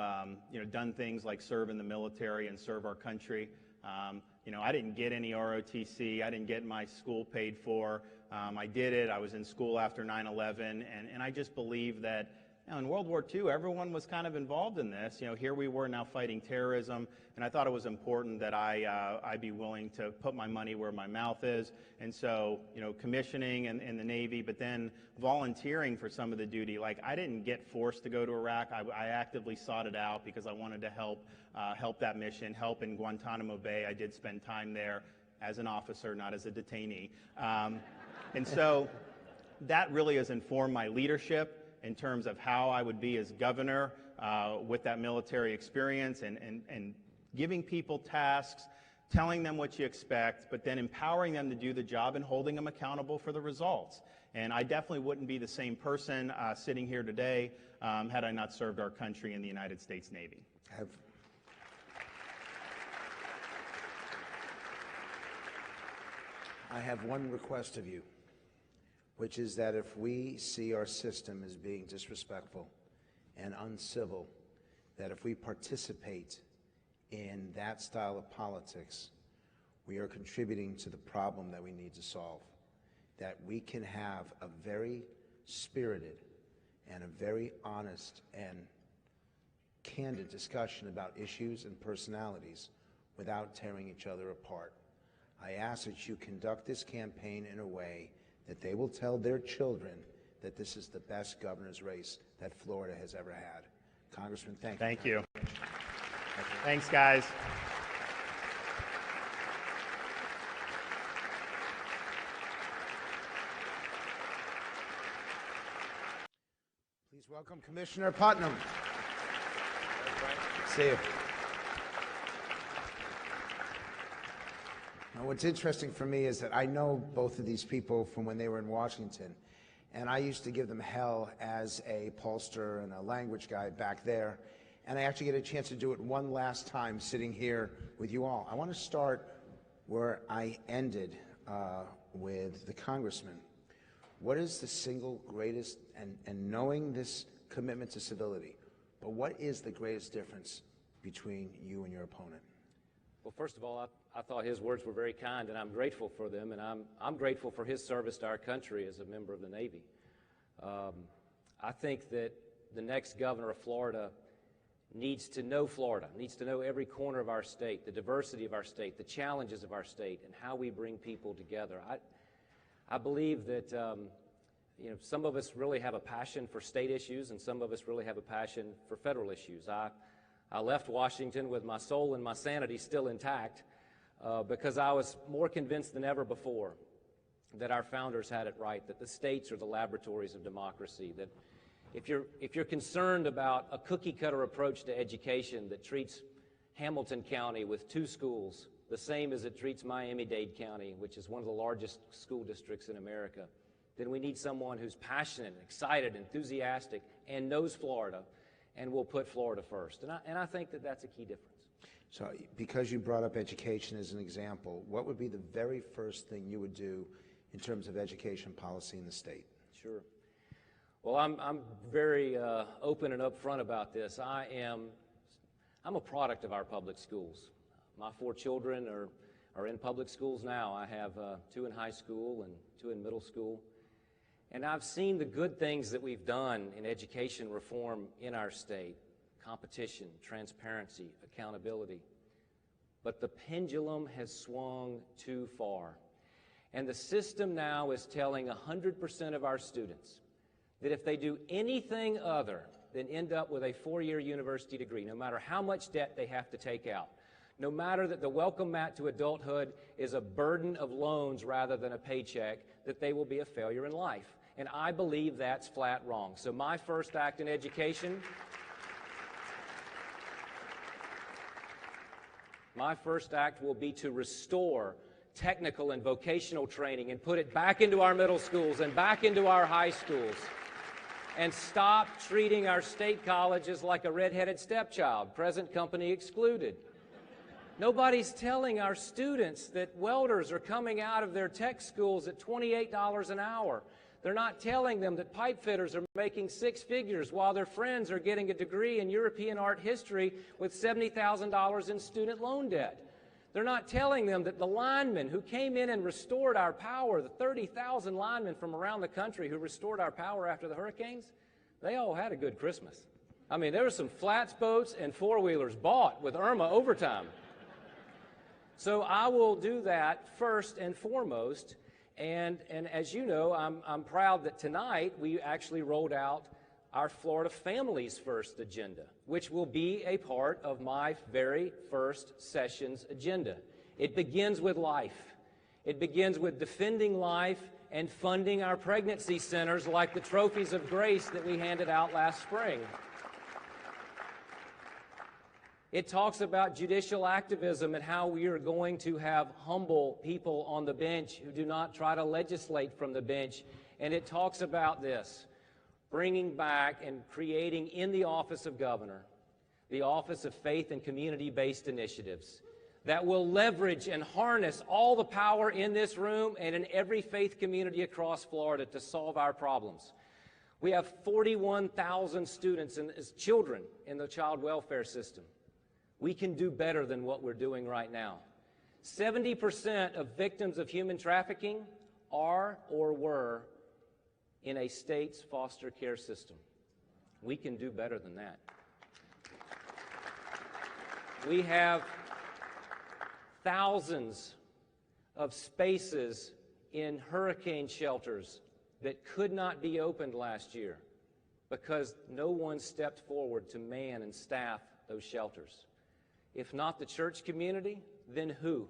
done things like serve in the military and serve our country. I didn't get any ROTC. I didn't get my school paid for. I did it. I was in school after 9/11, and I just believe that in World War II, everyone was kind of involved in this. Here we were now fighting terrorism, and I thought it was important that I be willing to put my money where my mouth is. And so, commissioning in the Navy, but then volunteering for some of the duty. Like, I didn't get forced to go to Iraq. I actively sought it out because I wanted to help that mission, help in Guantanamo Bay. I did spend time there as an officer, not as a detainee. And so that really has informed my leadership in terms of how I would be as governor with that military experience and giving people tasks, telling them what you expect, but then empowering them to do the job and holding them accountable for the results. And I definitely wouldn't be the same person sitting here today had I not served our country in the United States Navy. I have one request of you, which is that if we see our system as being disrespectful and uncivil, that if we participate in that style of politics, we are contributing to the problem that we need to solve. That we can have a very spirited and a very honest and candid discussion about issues and personalities without tearing each other apart. I ask that you conduct this campaign in a way that they will tell their children that this is the best governor's race that Florida has ever had. Congressman, thank you. Thank you. Thanks, guys. Please welcome Commissioner Putnam. See you. Now, what's interesting for me is that I know both of these people from when they were in Washington, and I used to give them hell as a pollster and a language guy back there. and I actually get a chance to do it one last time sitting here with you all. I want to start where I ended with the congressman. What is the single greatest, and knowing this commitment to civility, but what is the greatest difference between you and your opponent? Well, first of all, I thought his words were very kind, and I'm grateful for them, and I'm grateful for his service to our country as a member of the Navy. I think that the next governor of Florida needs to know Florida, needs to know every corner of our state, the diversity of our state, the challenges of our state, and how we bring people together. I believe that some of us really have a passion for state issues, and some of us really have a passion for federal issues. I left Washington with my soul and my sanity still intact because I was more convinced than ever before that our founders had it right, that the states are the laboratories of democracy, that if you're concerned about a cookie-cutter approach to education that treats Hamilton County with 2 schools the same as it treats Miami-Dade County, which is one of the largest school districts in America, then we need someone who's passionate, excited, enthusiastic, and knows Florida, and will put Florida first. And I think that that's a key difference. So because you brought up education as an example, what would be the very first thing you would do in terms of education policy in the state? Sure. Well, I'm very open and upfront about this. I'm a product of our public schools. My 4 children are in public schools now. I have 2 in high school and 2 in middle school. And I've seen the good things that we've done in education reform in our state: competition, transparency, accountability. But the pendulum has swung too far. And the system now is telling 100% of our students that if they do anything other than end up with a 4-year university degree, no matter how much debt they have to take out, no matter that the welcome mat to adulthood is a burden of loans rather than a paycheck, that they will be a failure in life. And I believe that's flat wrong. So my first act in education, will be to restore technical and vocational training and put it back into our middle schools and back into our high schools, and stop treating our state colleges like a red-headed stepchild, present company excluded. Nobody's telling our students that welders are coming out of their tech schools at $28 an hour. They're not telling them that pipe fitters are making 6 figures while their friends are getting a degree in European art history with $70,000 in student loan debt. They're not telling them that the linemen who came in and restored our power, the 30,000 linemen from around the country who restored our power after the hurricanes, they all had a good Christmas. I mean, there were some flats boats and 4-wheelers bought with Irma overtime. So I will do that first and foremost. And as you know, I'm proud that tonight we actually rolled out our Florida Families First agenda, which will be a part of my very first session's agenda. It begins with life. It begins with defending life and funding our pregnancy centers like the Trophies of Grace that we handed out last spring. It talks about judicial activism and how we are going to have humble people on the bench who do not try to legislate from the bench. And it talks about this, bringing back and creating in the office of governor, the Office of Faith and Community-Based Initiatives that will leverage and harness all the power in this room and in every faith community across Florida to solve our problems. We have 41,000 students and children in the child welfare system. We can do better than what we're doing right now. 70% of victims of human trafficking are or were in a state's foster care system. We can do better than that. We have thousands of spaces in hurricane shelters that could not be opened last year because no one stepped forward to man and staff those shelters. If not the church community, then who?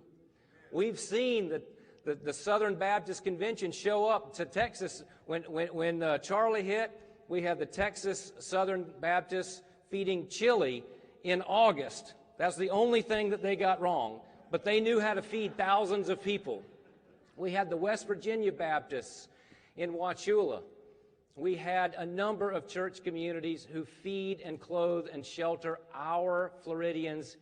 We've seen the Southern Baptist Convention show up to Texas. When Charlie hit, we had the Texas Southern Baptists feeding chili in August. That's the only thing that they got wrong, but they knew how to feed thousands of people. We had the West Virginia Baptists in Wauchula We had a number of church communities who feed and clothe and shelter our Floridians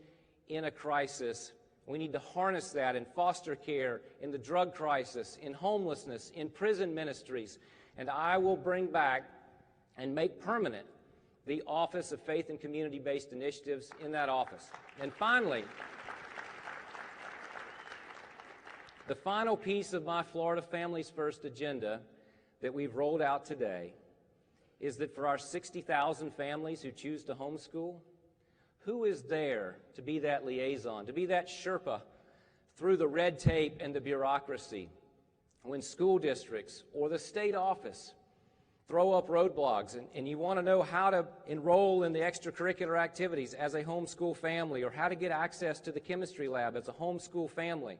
in a crisis. We need to harness that in foster care, in the drug crisis, in homelessness, in prison ministries. And I will bring back and make permanent the Office of Faith and Community-Based Initiatives in that office. And finally, the final piece of my Florida Families First agenda that we've rolled out today is that for our 60,000 families who choose to homeschool, who is there to be that liaison, to be that Sherpa through the red tape and the bureaucracy when school districts or the state office throw up roadblocks and you want to know how to enroll in the extracurricular activities as a homeschool family or how to get access to the chemistry lab as a homeschool family?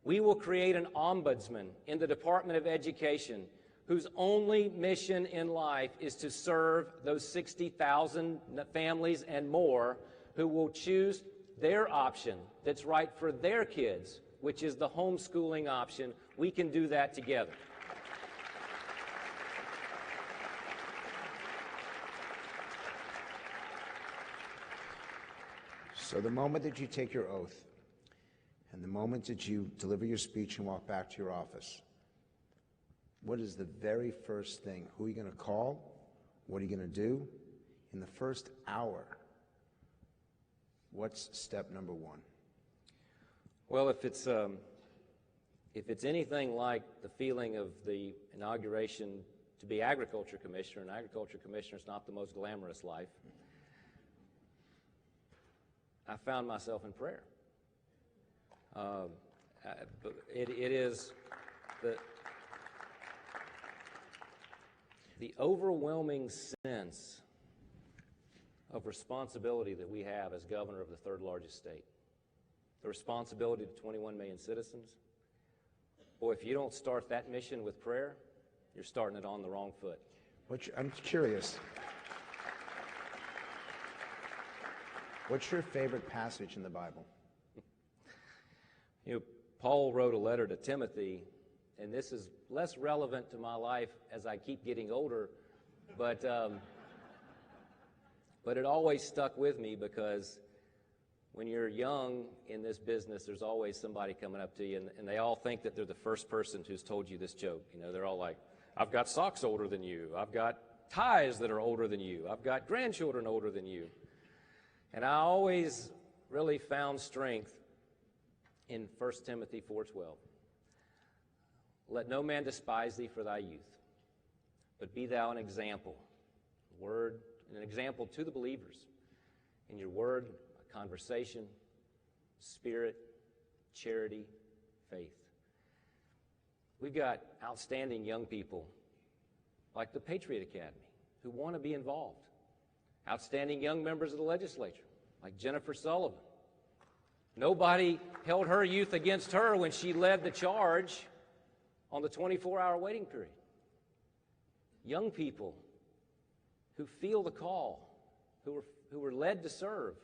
We will create an ombudsman in the Department of Education whose only mission in life is to serve those 60,000 families and more who will choose their option that's right for their kids, which is the homeschooling option. We can do that together. So the moment that you take your oath and the moment that you deliver your speech and walk back to your office, what is the very first thing? Who are you going to call? What are you going to do? In the first hour, what's step number one? Well, if it's anything like the feeling of the inauguration to be agriculture commissioner, and agriculture commissioner is not the most glamorous life, I found myself in prayer. It is the overwhelming sense of responsibility that we have as governor of the third largest state. The responsibility to 21 million citizens. Boy, if you don't start that mission with prayer, you're starting it on the wrong foot. I'm curious. What's your favorite passage in the Bible? You know, Paul wrote a letter to Timothy, and this is less relevant to my life as I keep getting older, but it always stuck with me because when you're young in this business, there's always somebody coming up to you, and they all think that they're the first person who's told you this joke. You know, they're all like, I've got socks older than you. I've got ties that are older than you. I've got grandchildren older than you. And I always really found strength in 1 Timothy 4:12. Let no man despise thee for thy youth, but be thou an example, an example to the believers in your word, conversation, spirit, charity, faith. We've got outstanding young people like the Patriot Academy who want to be involved. Outstanding young members of the legislature like Jennifer Sullivan. Nobody held her youth against her when she led the charge on the 24-hour waiting period. Young people who feel the call, who were led to serve.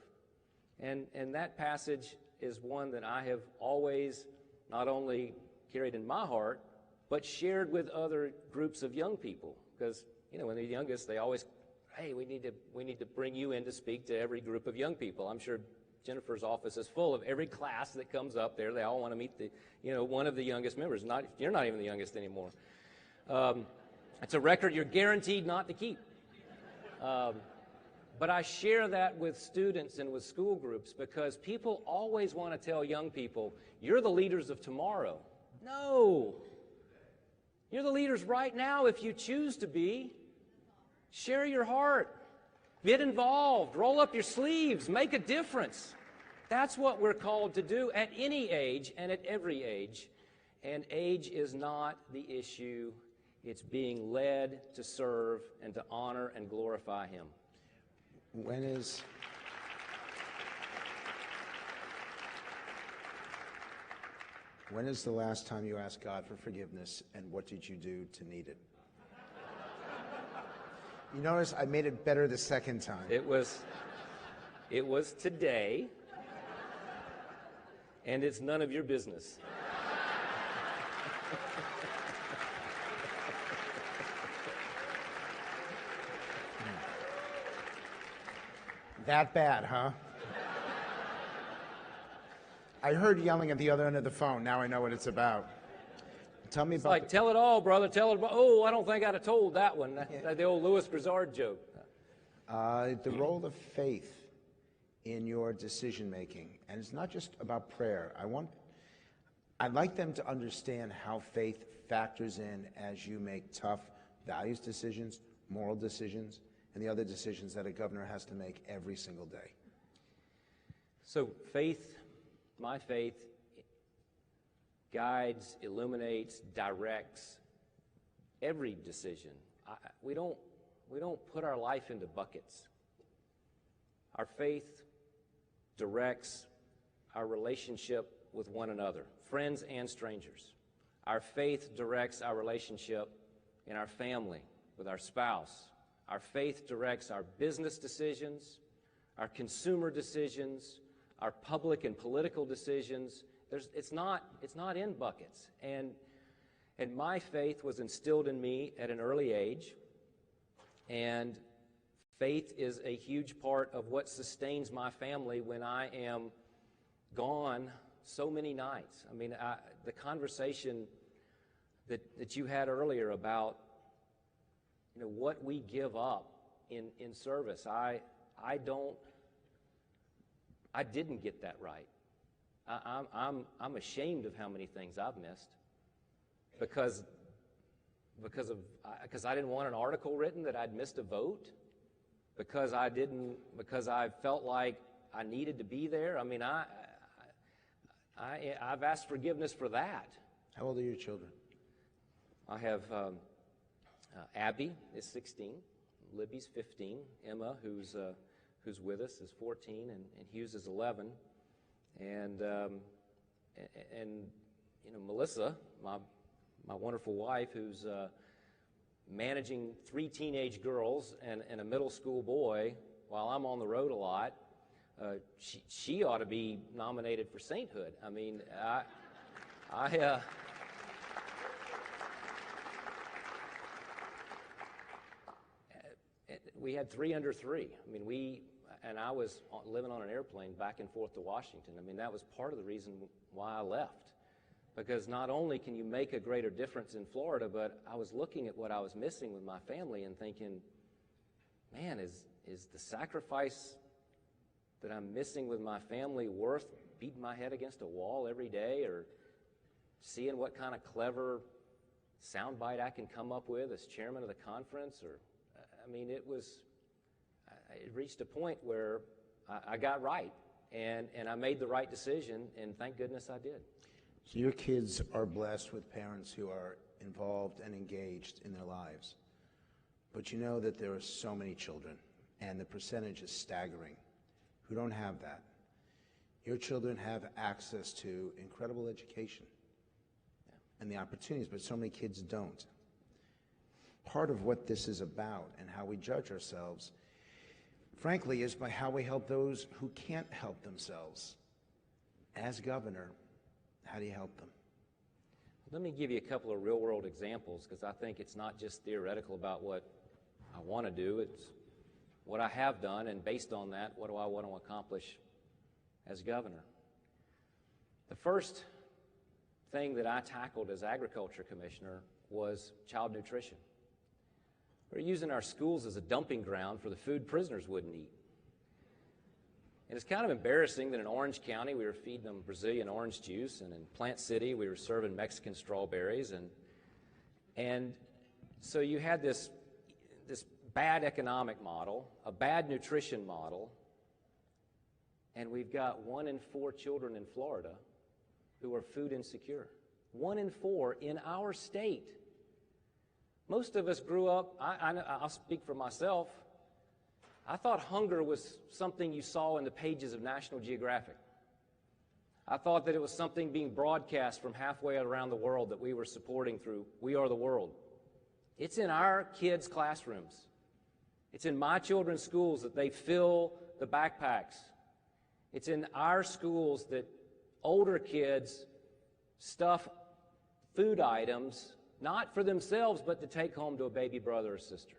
And that passage is one that I have always not only carried in my heart, but shared with other groups of young people. Because, you know, when they're youngest, they always, hey, we need to bring you in to speak to every group of young people. I'm sure Jennifer's office is full of every class that comes up there. They all want to meet one of the youngest members. You're not even the youngest anymore. It's a record you're guaranteed not to keep. But I share that with students and with school groups because people always want to tell young people, you're the leaders of tomorrow. No. You're the leaders right now if you choose to be. Share your heart. Get involved. Roll up your sleeves. Make a difference. That's what we're called to do at any age and at every age. And age is not the issue. It's being led to serve and to honor and glorify Him. When is the last time you asked God for forgiveness, and what did you do to need it? You notice I made it better the second time. It was today, and it's none of your business. That bad, huh? I heard yelling at the other end of the phone. Now I know what it's about. Tell me It's about like, tell it all, brother, tell it all. Oh, I don't think I'd have told that one. The old Louis Grizzard joke. the role of faith in your decision making. And it's not just about prayer. I'd like them to understand how faith factors in as you make tough values decisions, moral decisions, and the other decisions that a governor has to make every single day. So faith, my faith, guides, illuminates, directs every decision. We don't put our life into buckets. Our faith directs our relationship with one another, friends and strangers. Our faith directs our relationship in our family, with our spouse. Our faith directs our business decisions, our consumer decisions, our public and political decisions. It's not in buckets. And my faith was instilled in me at an early age, and faith is a huge part of what sustains my family when I am gone so many nights. I mean, the conversation that you had earlier about, you know, what we give up in service, I didn't get that right. I'm ashamed of how many things I've missed because I didn't want an article written that I'd missed a vote, because I felt like I needed to be there. I mean, I've asked forgiveness for that. How old are your children? I have Abby is 16, Libby's 15, Emma, who's with us, is 14, and Hughes is 11, and you know, Melissa, my wonderful wife, who's managing 3 teenage girls and a middle school boy while I'm on the road a lot. She ought to be nominated for sainthood. I mean, we had 3 under 3. I mean, I was living on an airplane back and forth to Washington. I mean, that was part of the reason why I left. Because not only can you make a greater difference in Florida, but I was looking at what I was missing with my family and thinking, man, is the sacrifice that I'm missing with my family worth beating my head against a wall every day, or seeing what kind of clever soundbite I can come up with as chairman of the conference? Or, I mean, it reached a point where I got right, and I made the right decision, and thank goodness I did. So your kids are blessed with parents who are involved and engaged in their lives. But you know that there are so many children, and the percentage is staggering, who don't have that. Your children have access to incredible education and the opportunities, but so many kids don't. Part of what this is about and how we judge ourselves, frankly, is by how we help those who can't help themselves. As governor, how do you help them? Let me give you a couple of real-world examples, because I think it's not just theoretical about what I want to do. It's what I have done, and based on that, what do I want to accomplish as governor? The first thing that I tackled as agriculture commissioner was child nutrition. We're using our schools as a dumping ground for the food prisoners wouldn't eat. And it's kind of embarrassing that in Orange County we were feeding them Brazilian orange juice, and in Plant City we were serving Mexican strawberries, and so you had this bad economic model, a bad nutrition model, and we've got 1 in 4 children in Florida who are food insecure. 1 in 4 in our state. Most of us grew up, I'll speak for myself, I thought hunger was something you saw in the pages of National Geographic. I thought that it was something being broadcast from halfway around the world that we were supporting through We Are the World. It's in our kids' classrooms. It's in my children's schools that they fill the backpacks. It's in our schools that older kids stuff food items, not for themselves, but to take home to a baby brother or sister.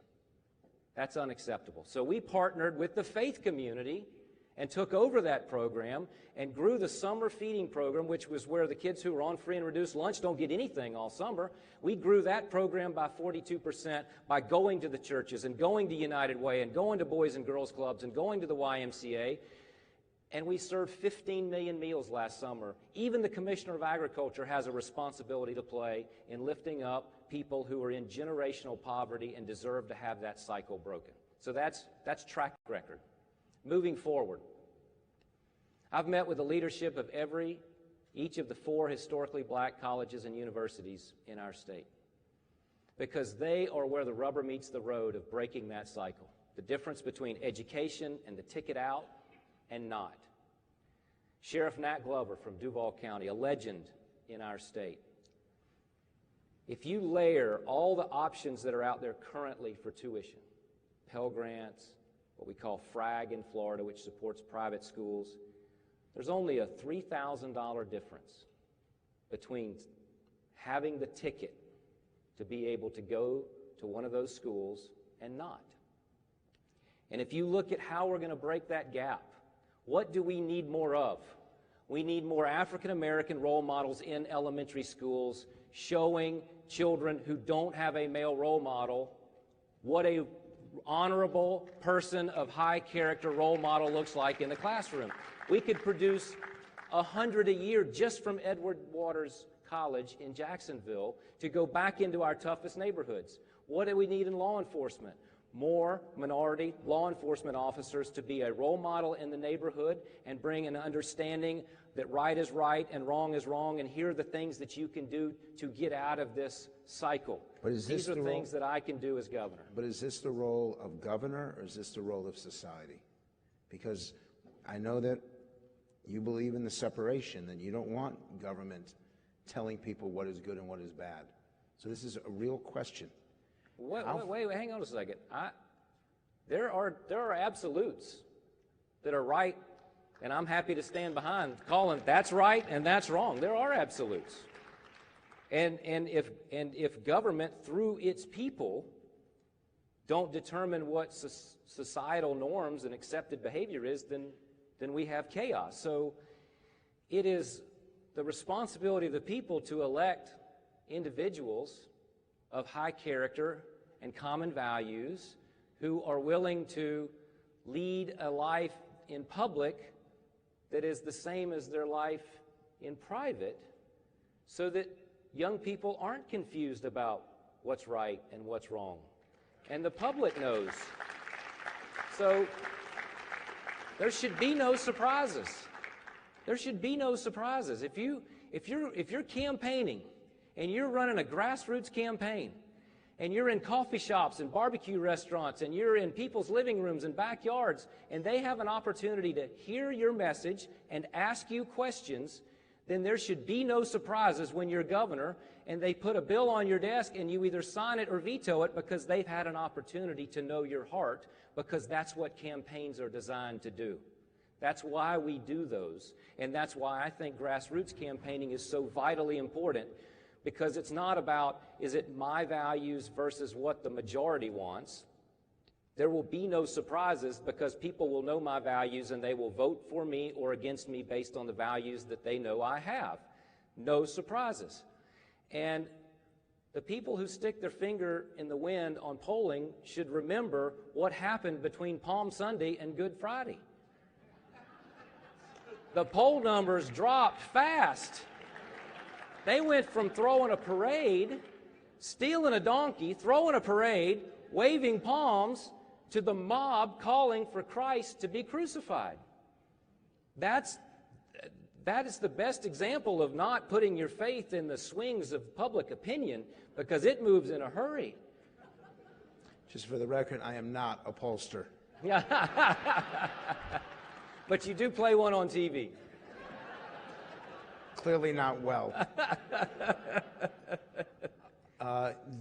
That's unacceptable. So we partnered with the faith community and took over that program and grew the summer feeding program, which was where the kids who were on free and reduced lunch don't get anything all summer. We grew that program by 42% by going to the churches and going to United Way and going to Boys and Girls Clubs and going to the YMCA. And we served 15 million meals last summer. Even the Commissioner of Agriculture has a responsibility to play in lifting up people who are in generational poverty and deserve to have that cycle broken. So that's track record. Moving forward, I've met with the leadership of each of the 4 historically black colleges and universities in our state because they are where the rubber meets the road of breaking that cycle. The difference between education and the ticket out and not. Sheriff Nat Glover from Duval County, a legend in our state. If you layer all the options that are out there currently for tuition, Pell Grants, what we call FRAG in Florida, which supports private schools, there's only a $3,000 difference between having the ticket to be able to go to one of those schools and not. And if you look at how we're going to break that gap, what do we need more of? We need more African American role models in elementary schools showing children who don't have a male role model what a honorable person of high character role model looks like in the classroom. We could produce 100 a year just from Edward Waters College in Jacksonville to go back into our toughest neighborhoods. What do we need in law enforcement? More minority law enforcement officers to be a role model in the neighborhood and bring an understanding that right is right and wrong is wrong, and here are the things that you can do to get out of this cycle. But is this These are the things that I can do as governor. But is this the role of governor or is this the role of society? Because I know that you believe in the separation, and you don't want government telling people what is good and what is bad. So this is a real question. Wait, hang on a second. There are absolutes that are right, and I'm happy to stand behind calling that's right and that's wrong. There are absolutes. And if government, through its people, don't determine what societal norms and accepted behavior is, then we have chaos. So it is the responsibility of the people to elect individuals of high character and common values who are willing to lead a life in public that is the same as their life in private, so that young people aren't confused about what's right and what's wrong. And the public knows. So there should be no surprises. There should be no surprises. If you're campaigning and you're running a grassroots campaign, and you're in coffee shops and barbecue restaurants, and you're in people's living rooms and backyards, and they have an opportunity to hear your message and ask you questions, then there should be no surprises when you're governor and they put a bill on your desk and you either sign it or veto it because they've had an opportunity to know your heart, because that's what campaigns are designed to do. That's why we do those, and that's why I think grassroots campaigning is so vitally important. Because it's not about, is it my values versus what the majority wants? There will be no surprises because people will know my values and they will vote for me or against me based on the values that they know I have. No surprises. And the people who stick their finger in the wind on polling should remember what happened between Palm Sunday and Good Friday. The poll numbers dropped fast. They went from throwing a parade, stealing a donkey, throwing a parade, waving palms, to the mob calling for Christ to be crucified. That is the best example of not putting your faith in the swings of public opinion, because it moves in a hurry. Just for the record, I am not a pollster. Yeah, but you do play one on TV. Clearly not well.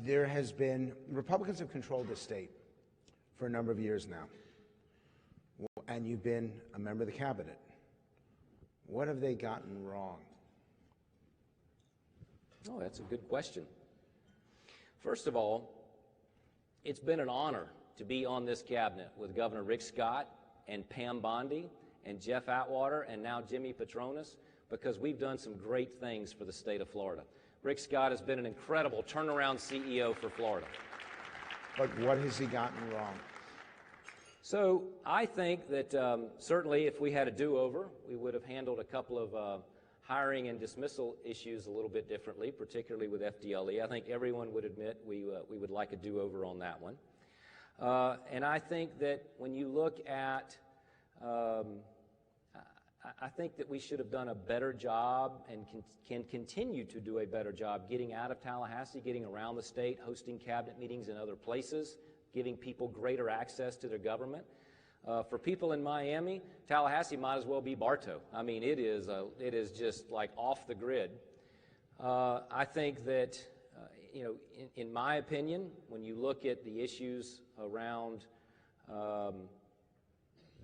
There has been, Republicans have controlled the state for a number of years now, and you've been a member of the cabinet. What have they gotten wrong? Oh, that's a good question. First of all, it's been an honor to be on this cabinet with Governor Rick Scott and Pam Bondi and Jeff Atwater and now Jimmy Patronis, because we've done some great things for the state of Florida. Rick Scott has been an incredible turnaround CEO for Florida. But what has he gotten wrong? So I think that certainly if we had a do-over, we would have handled a couple of hiring and dismissal issues a little bit differently, particularly with FDLE. I think everyone would admit we would like a do-over on that one. And I think that when you look at, I think that we should have done a better job and can continue to do a better job getting out of Tallahassee, getting around the state, hosting cabinet meetings in other places, giving people greater access to their government. For people in Miami, Tallahassee might as well be Bartow. I mean, it is just like off the grid. I think that, in my opinion, when you look at the issues around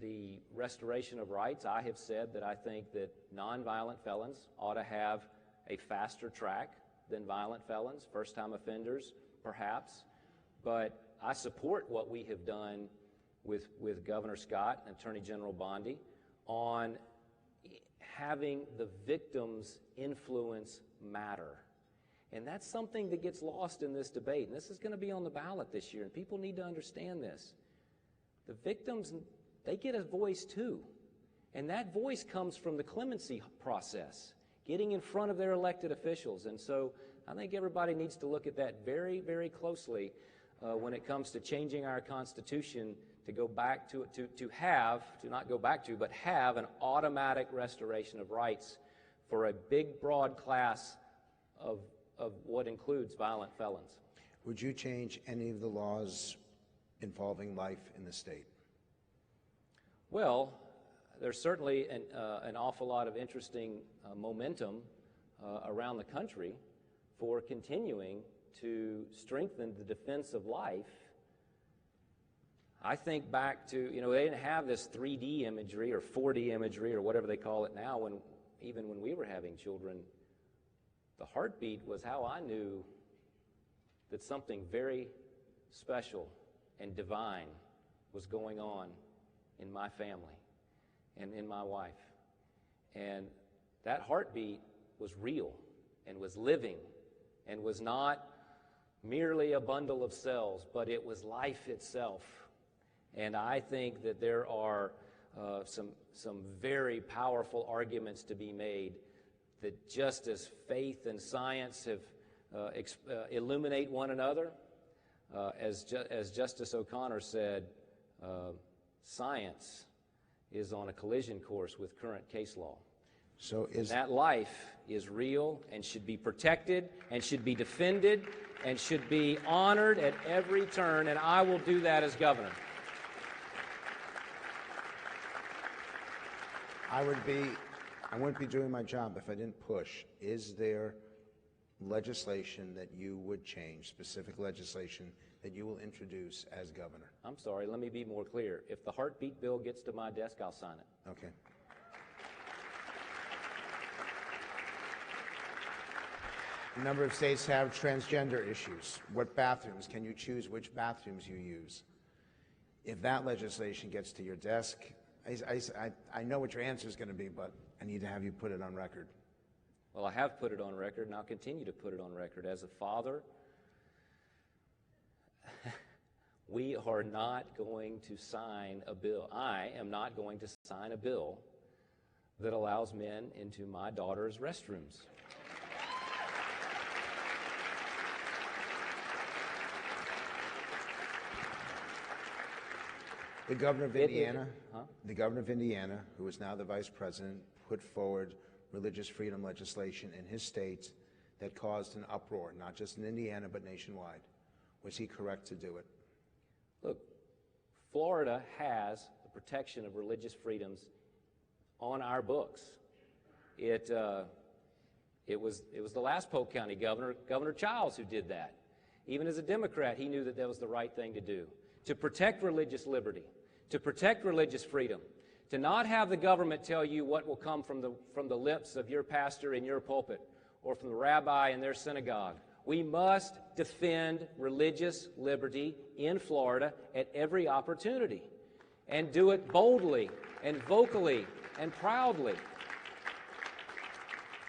the restoration of rights, I have said that I think that nonviolent felons ought to have a faster track than violent felons, first-time offenders, perhaps. But I support what we have done with Governor Scott and Attorney General Bondi on having the victim's influence matter. And that's something that gets lost in this debate. And this is going to be on the ballot this year, and people need to understand this. The victims, they get a voice too. And that voice comes from the clemency process, getting in front of their elected officials. And so I think everybody needs to look at that very, very closely when it comes to changing our Constitution to go back but have an automatic restoration of rights for a big, broad class of what includes violent felons. Would you change any of the laws involving life in the state? Well, there's certainly an awful lot of interesting momentum around the country for continuing to strengthen the defense of life. I think back to, they didn't have this 3D imagery or 4D imagery or whatever they call it now, even when we were having children. The heartbeat was how I knew that something very special and divine was going on in my family and in my wife. And that heartbeat was real and was living and was not merely a bundle of cells, but it was life itself. And I think that there are some very powerful arguments to be made that just as faith and science have illuminate one another, as Justice O'Connor said, science is on a collision course with current case law. So that life is real and should be protected and should be defended and should be honored at every turn, and I will do that as governor. I wouldn't be doing my job if I didn't push. Is there legislation that you would change, specific legislation that you will introduce as governor? I'm sorry, let me be more clear. If the heartbeat bill gets to my desk, I'll sign it. Okay. A number of states have transgender issues. What bathrooms? Can you choose which bathrooms you use? If that legislation gets to your desk, I know what your answer is going to be, but I need to have you put it on record. Well, I have put it on record, and I'll continue to put it on record. As a father, we are not going to sign a bill. I am not going to sign a bill that allows men into my daughter's restrooms. The governor of Indiana, who is now the vice president, put forward religious freedom legislation in his state that caused an uproar, not just in Indiana, but nationwide. Was he correct to do it? Look, Florida has the protection of religious freedoms on our books. It was the last Polk County governor, Governor Childs, who did that. Even as a Democrat, he knew that that was the right thing to do. To protect religious liberty, to protect religious freedom, to not have the government tell you what will come from the lips of your pastor in your pulpit, or from the rabbi in their synagogue, We must defend religious liberty in Florida at every opportunity, and do it boldly and vocally and proudly.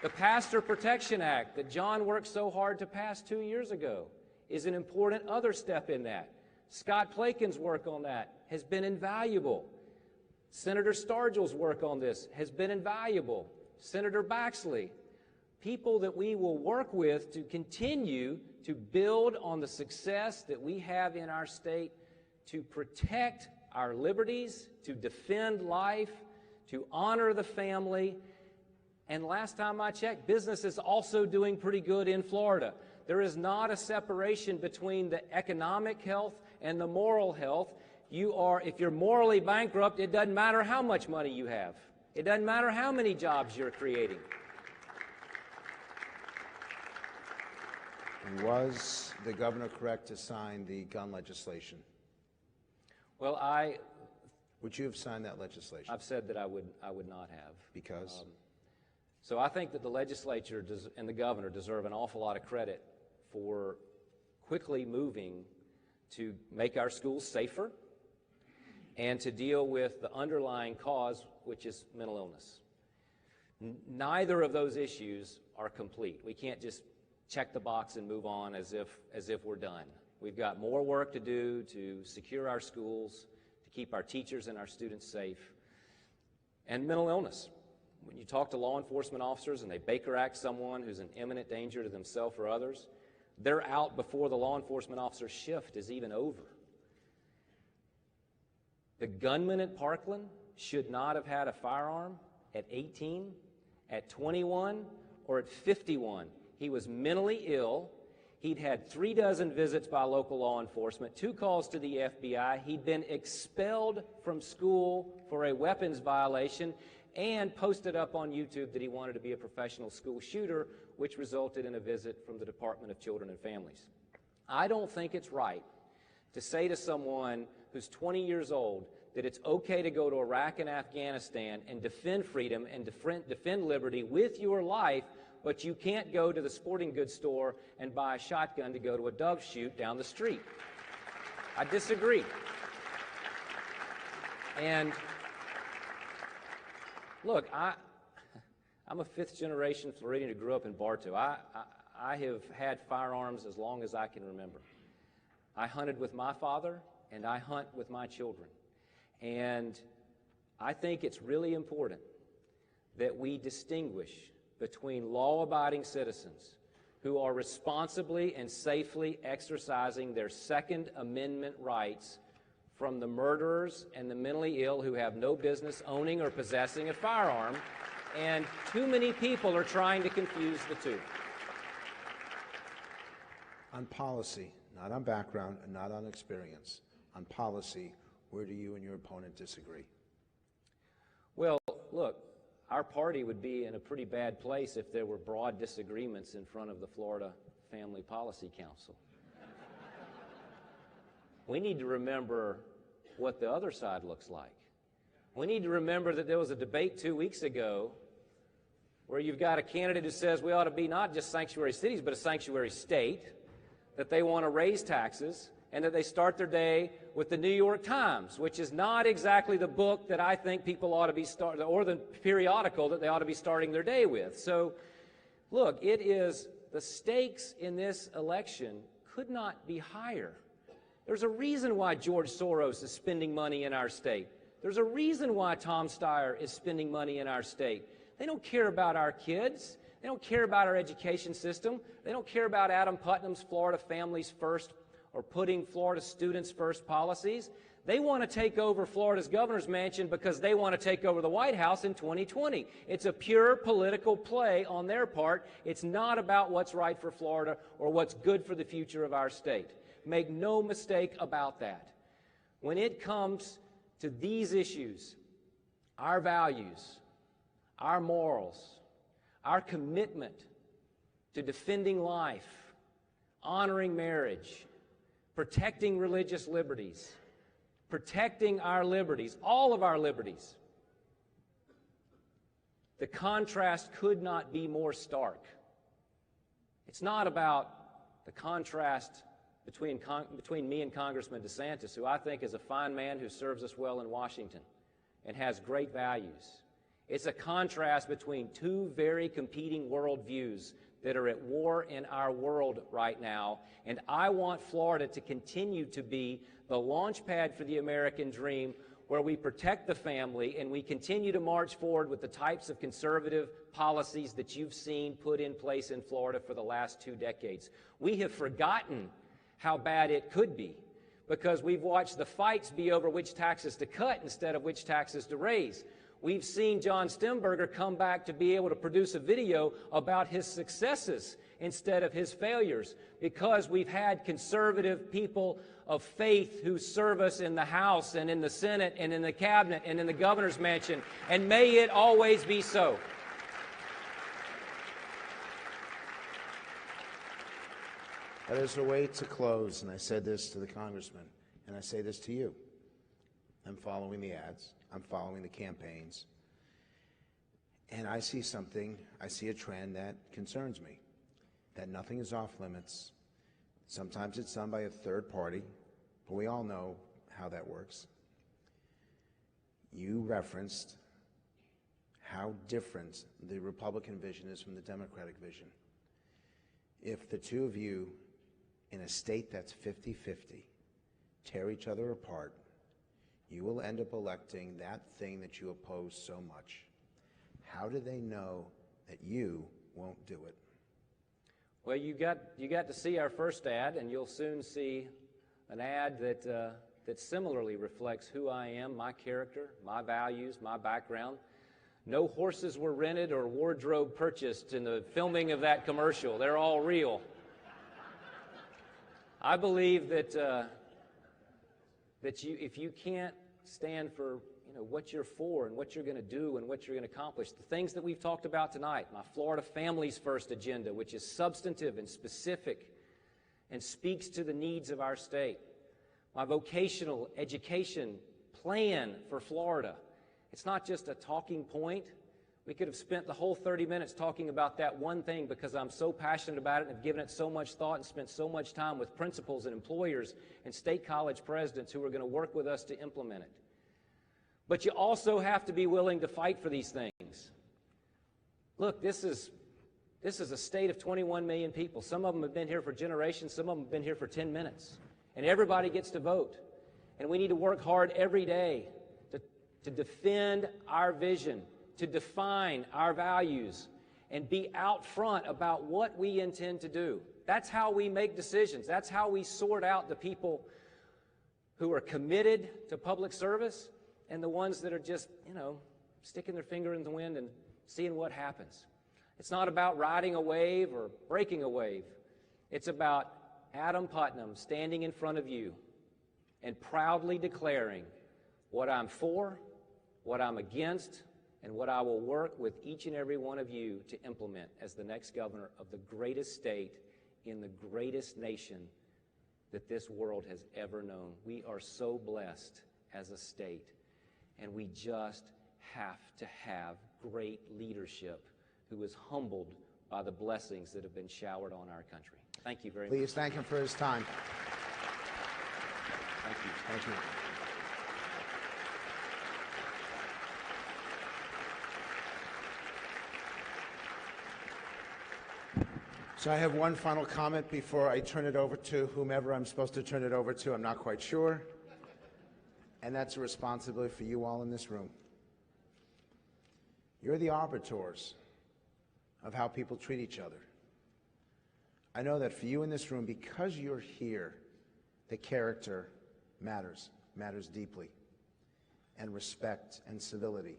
The Pastor Protection Act that John worked so hard to pass 2 years ago is an important other step in that. Scott Plakin's work on that has been invaluable. Senator Stargill's work on this has been invaluable. Senator Baxley, people that we will work with to continue to build on the success that we have in our state to protect our liberties, to defend life, to honor the family. And last time I checked, business is also doing pretty good in Florida. There is not a separation between the economic health and the moral health. If you're morally bankrupt, it doesn't matter how much money you have. It doesn't matter how many jobs you're creating. Was the governor correct to sign the gun legislation? Well, Would you have signed that legislation? I've said that I would not have. Because? So I think that the legislature and the governor deserve an awful lot of credit for quickly moving to make our schools safer and to deal with the underlying cause, which is mental illness. Neither of those issues are complete. We can't just check the box and move on as if we're done. We've got more work to do to secure our schools, to keep our teachers and our students safe. And mental illness. When you talk to law enforcement officers and they Baker Act someone who's an imminent danger to themselves or others, they're out before the law enforcement officer's shift is even over. The gunman at Parkland should not have had a firearm at 18, at 21, or at 51. He was mentally ill. He'd had 36 visits by local law enforcement, 2 calls to the FBI. He'd been expelled from school for a weapons violation and posted up on YouTube that he wanted to be a professional school shooter, which resulted in a visit from the Department of Children and Families. I don't think it's right to say to someone who's 20 years old that it's okay to go to Iraq and Afghanistan and defend freedom and defend liberty with your life, but you can't go to the sporting goods store and buy a shotgun to go to a dove shoot down the street. I disagree. And look, I'm a 5th-generation Floridian who grew up in Bartow. I have had firearms as long as I can remember. I hunted with my father, and I hunt with my children. And I think it's really important that we distinguish between law-abiding citizens who are responsibly and safely exercising their Second Amendment rights from the murderers and the mentally ill who have no business owning or possessing a firearm, and too many people are trying to confuse the two. On policy, not on background and not on experience, on policy, where do you and your opponent disagree? Well, look, our party would be in a pretty bad place if there were broad disagreements in front of the Florida Family Policy Council. We need to remember what the other side looks like. We need to remember that there was a debate 2 weeks ago where you've got a candidate who says we ought to be not just sanctuary cities, but a sanctuary state, that they want to raise taxes, and that they start their day with the New York Times, which is not exactly the book that I think people ought to be starting, or the periodical that they ought to be starting their day with. So, look, the stakes in this election could not be higher. There's a reason why George Soros is spending money in our state. There's a reason why Tom Steyer is spending money in our state. They don't care about our kids. They don't care about our education system. They don't care about Adam Putnam's Florida Families First or putting Florida students first policies. They want to take over Florida's governor's mansion because they want to take over the White House in 2020. It's a pure political play on their part. It's not about what's right for Florida or what's good for the future of our state. Make no mistake about that. When it comes to these issues, our values, our morals, our commitment to defending life, honoring marriage, protecting religious liberties, protecting our liberties, all of our liberties, the contrast could not be more stark. It's not about the contrast between me and Congressman DeSantis, who I think is a fine man who serves us well in Washington and has great values. It's a contrast between two very competing worldviews that are at war in our world right now, and I want Florida to continue to be the launch pad for the American dream, where we protect the family and we continue to march forward with the types of conservative policies that you've seen put in place in Florida for the last 2 decades. We have forgotten how bad it could be because we've watched the fights be over which taxes to cut instead of which taxes to raise. We've seen John Stemberger come back to be able to produce a video about his successes instead of his failures because we've had conservative people of faith who serve us in the House and in the Senate and in the Cabinet and in the governor's mansion, and may it always be so. But as a way to close, and I said this to the congressman, and I say this to you, I'm following the ads, I'm following the campaigns, and I see something, I see a trend that concerns me, that nothing is off limits. Sometimes it's done by a third party, but we all know how that works. You referenced how different the Republican vision is from the Democratic vision. If the two of you, in a state that's 50-50, tear each other apart, you will end up electing that thing that you oppose so much. How do they know that you won't do it? Well, you got to see our first ad, and you'll soon see an ad that similarly reflects who I am, my character, my values, my background. No horses were rented or wardrobe purchased in the filming of that commercial. They're all real. I believe that if you can't stand for what you're for and what you're going to do and what you're going to accomplish, the things that we've talked about tonight, my Florida Families First agenda, which is substantive and specific and speaks to the needs of our state, my vocational education plan for Florida. It's not just a talking point. We could have spent the whole 30 minutes talking about that one thing because I'm so passionate about it and have given it so much thought and spent so much time with principals and employers and state college presidents who are going to work with us to implement it. But you also have to be willing to fight for these things. Look, this is a state of 21 million people. Some of them have been here for generations. Some of them have been here for 10 minutes. And everybody gets to vote. And we need to work hard every day to defend our vision, to define our values, and be out front about what we intend to do. That's how we make decisions. That's how we sort out the people who are committed to public service and the ones that are just, sticking their finger in the wind and seeing what happens. It's not about riding a wave or breaking a wave. It's about Adam Putnam standing in front of you and proudly declaring what I'm for, what I'm against, and what I will work with each and every one of you to implement as the next governor of the greatest state in the greatest nation that this world has ever known. We are so blessed as a state, and we just have to have great leadership who is humbled by the blessings that have been showered on our country. Thank you very much. Please thank him for his time. Thank you. Thank you. So I have one final comment before I turn it over to whomever I'm supposed to turn it over to. I'm not quite sure. And that's a responsibility for you all in this room. You're the arbiters of how people treat each other. I know that for you in this room, because you're here, the character matters deeply, and respect and civility.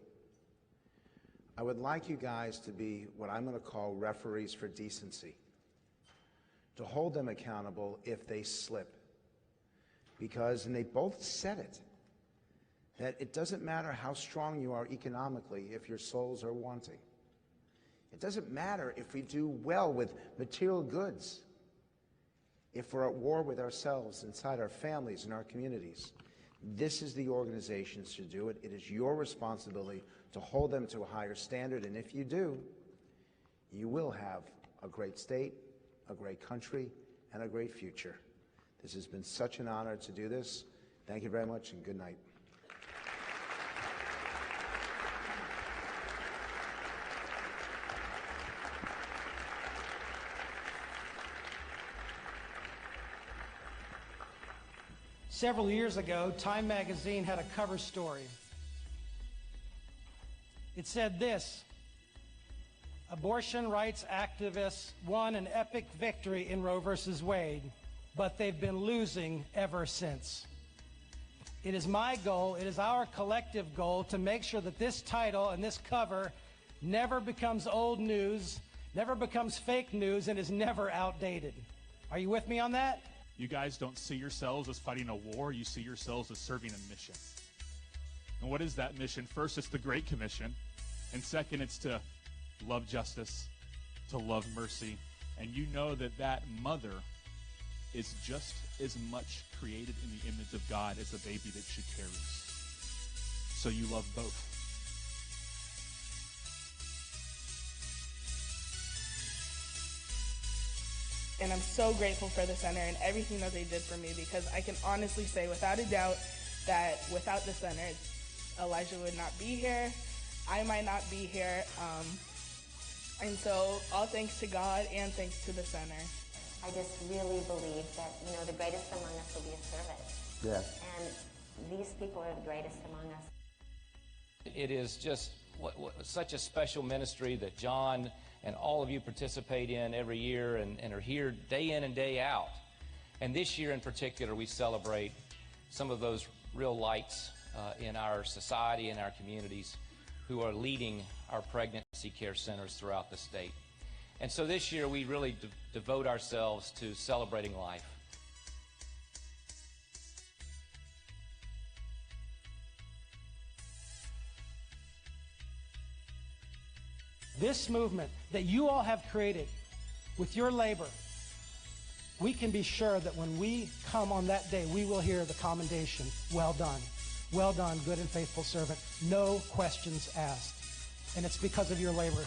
I would like you guys to be what I'm going to call referees for decency, to hold them accountable if they slip. Because, and they both said it, that it doesn't matter how strong you are economically if your souls are wanting. It doesn't matter if we do well with material goods, if we're at war with ourselves inside our families and our communities. This is the organizations to do it. It is your responsibility to hold them to a higher standard, and if you do, you will have a great state, a great country, and a great future. This has been such an honor to do this. Thank you very much, and good night. Several years ago, Time magazine had a cover story. It said this: abortion rights activists won an epic victory in Roe versus Wade, but they've been losing ever since. It is my goal, it is our collective goal, to make sure that this title and this cover never becomes old news, never becomes fake news, and is never outdated. Are you with me on that? You guys don't see yourselves as fighting a war, you see yourselves as serving a mission. And what is that mission? First, it's the Great Commission. And second, it's to love justice, to love mercy. And you know that that mother is just as much created in the image of God as the baby that she carries. So you love both. And I'm so grateful for the center and everything that they did for me, because I can honestly say without a doubt that without the center, Elijah would not be here. I might not be here. And so all thanks to God and thanks to the center. I just really believe that, the greatest among us will be a servant. Yeah. And these people are the greatest among us. It is just such a special ministry that John and all of you participate in every year and are here day in and day out. And this year in particular, we celebrate some of those real lights in our society and our communities who are leading our pregnancy care centers throughout the state. And so this year, we really devote ourselves to celebrating life. This movement that you all have created with your labor, we can be sure that when we come on that day, we will hear the commendation, well done, good and faithful servant, no questions asked. And it's because of your labor.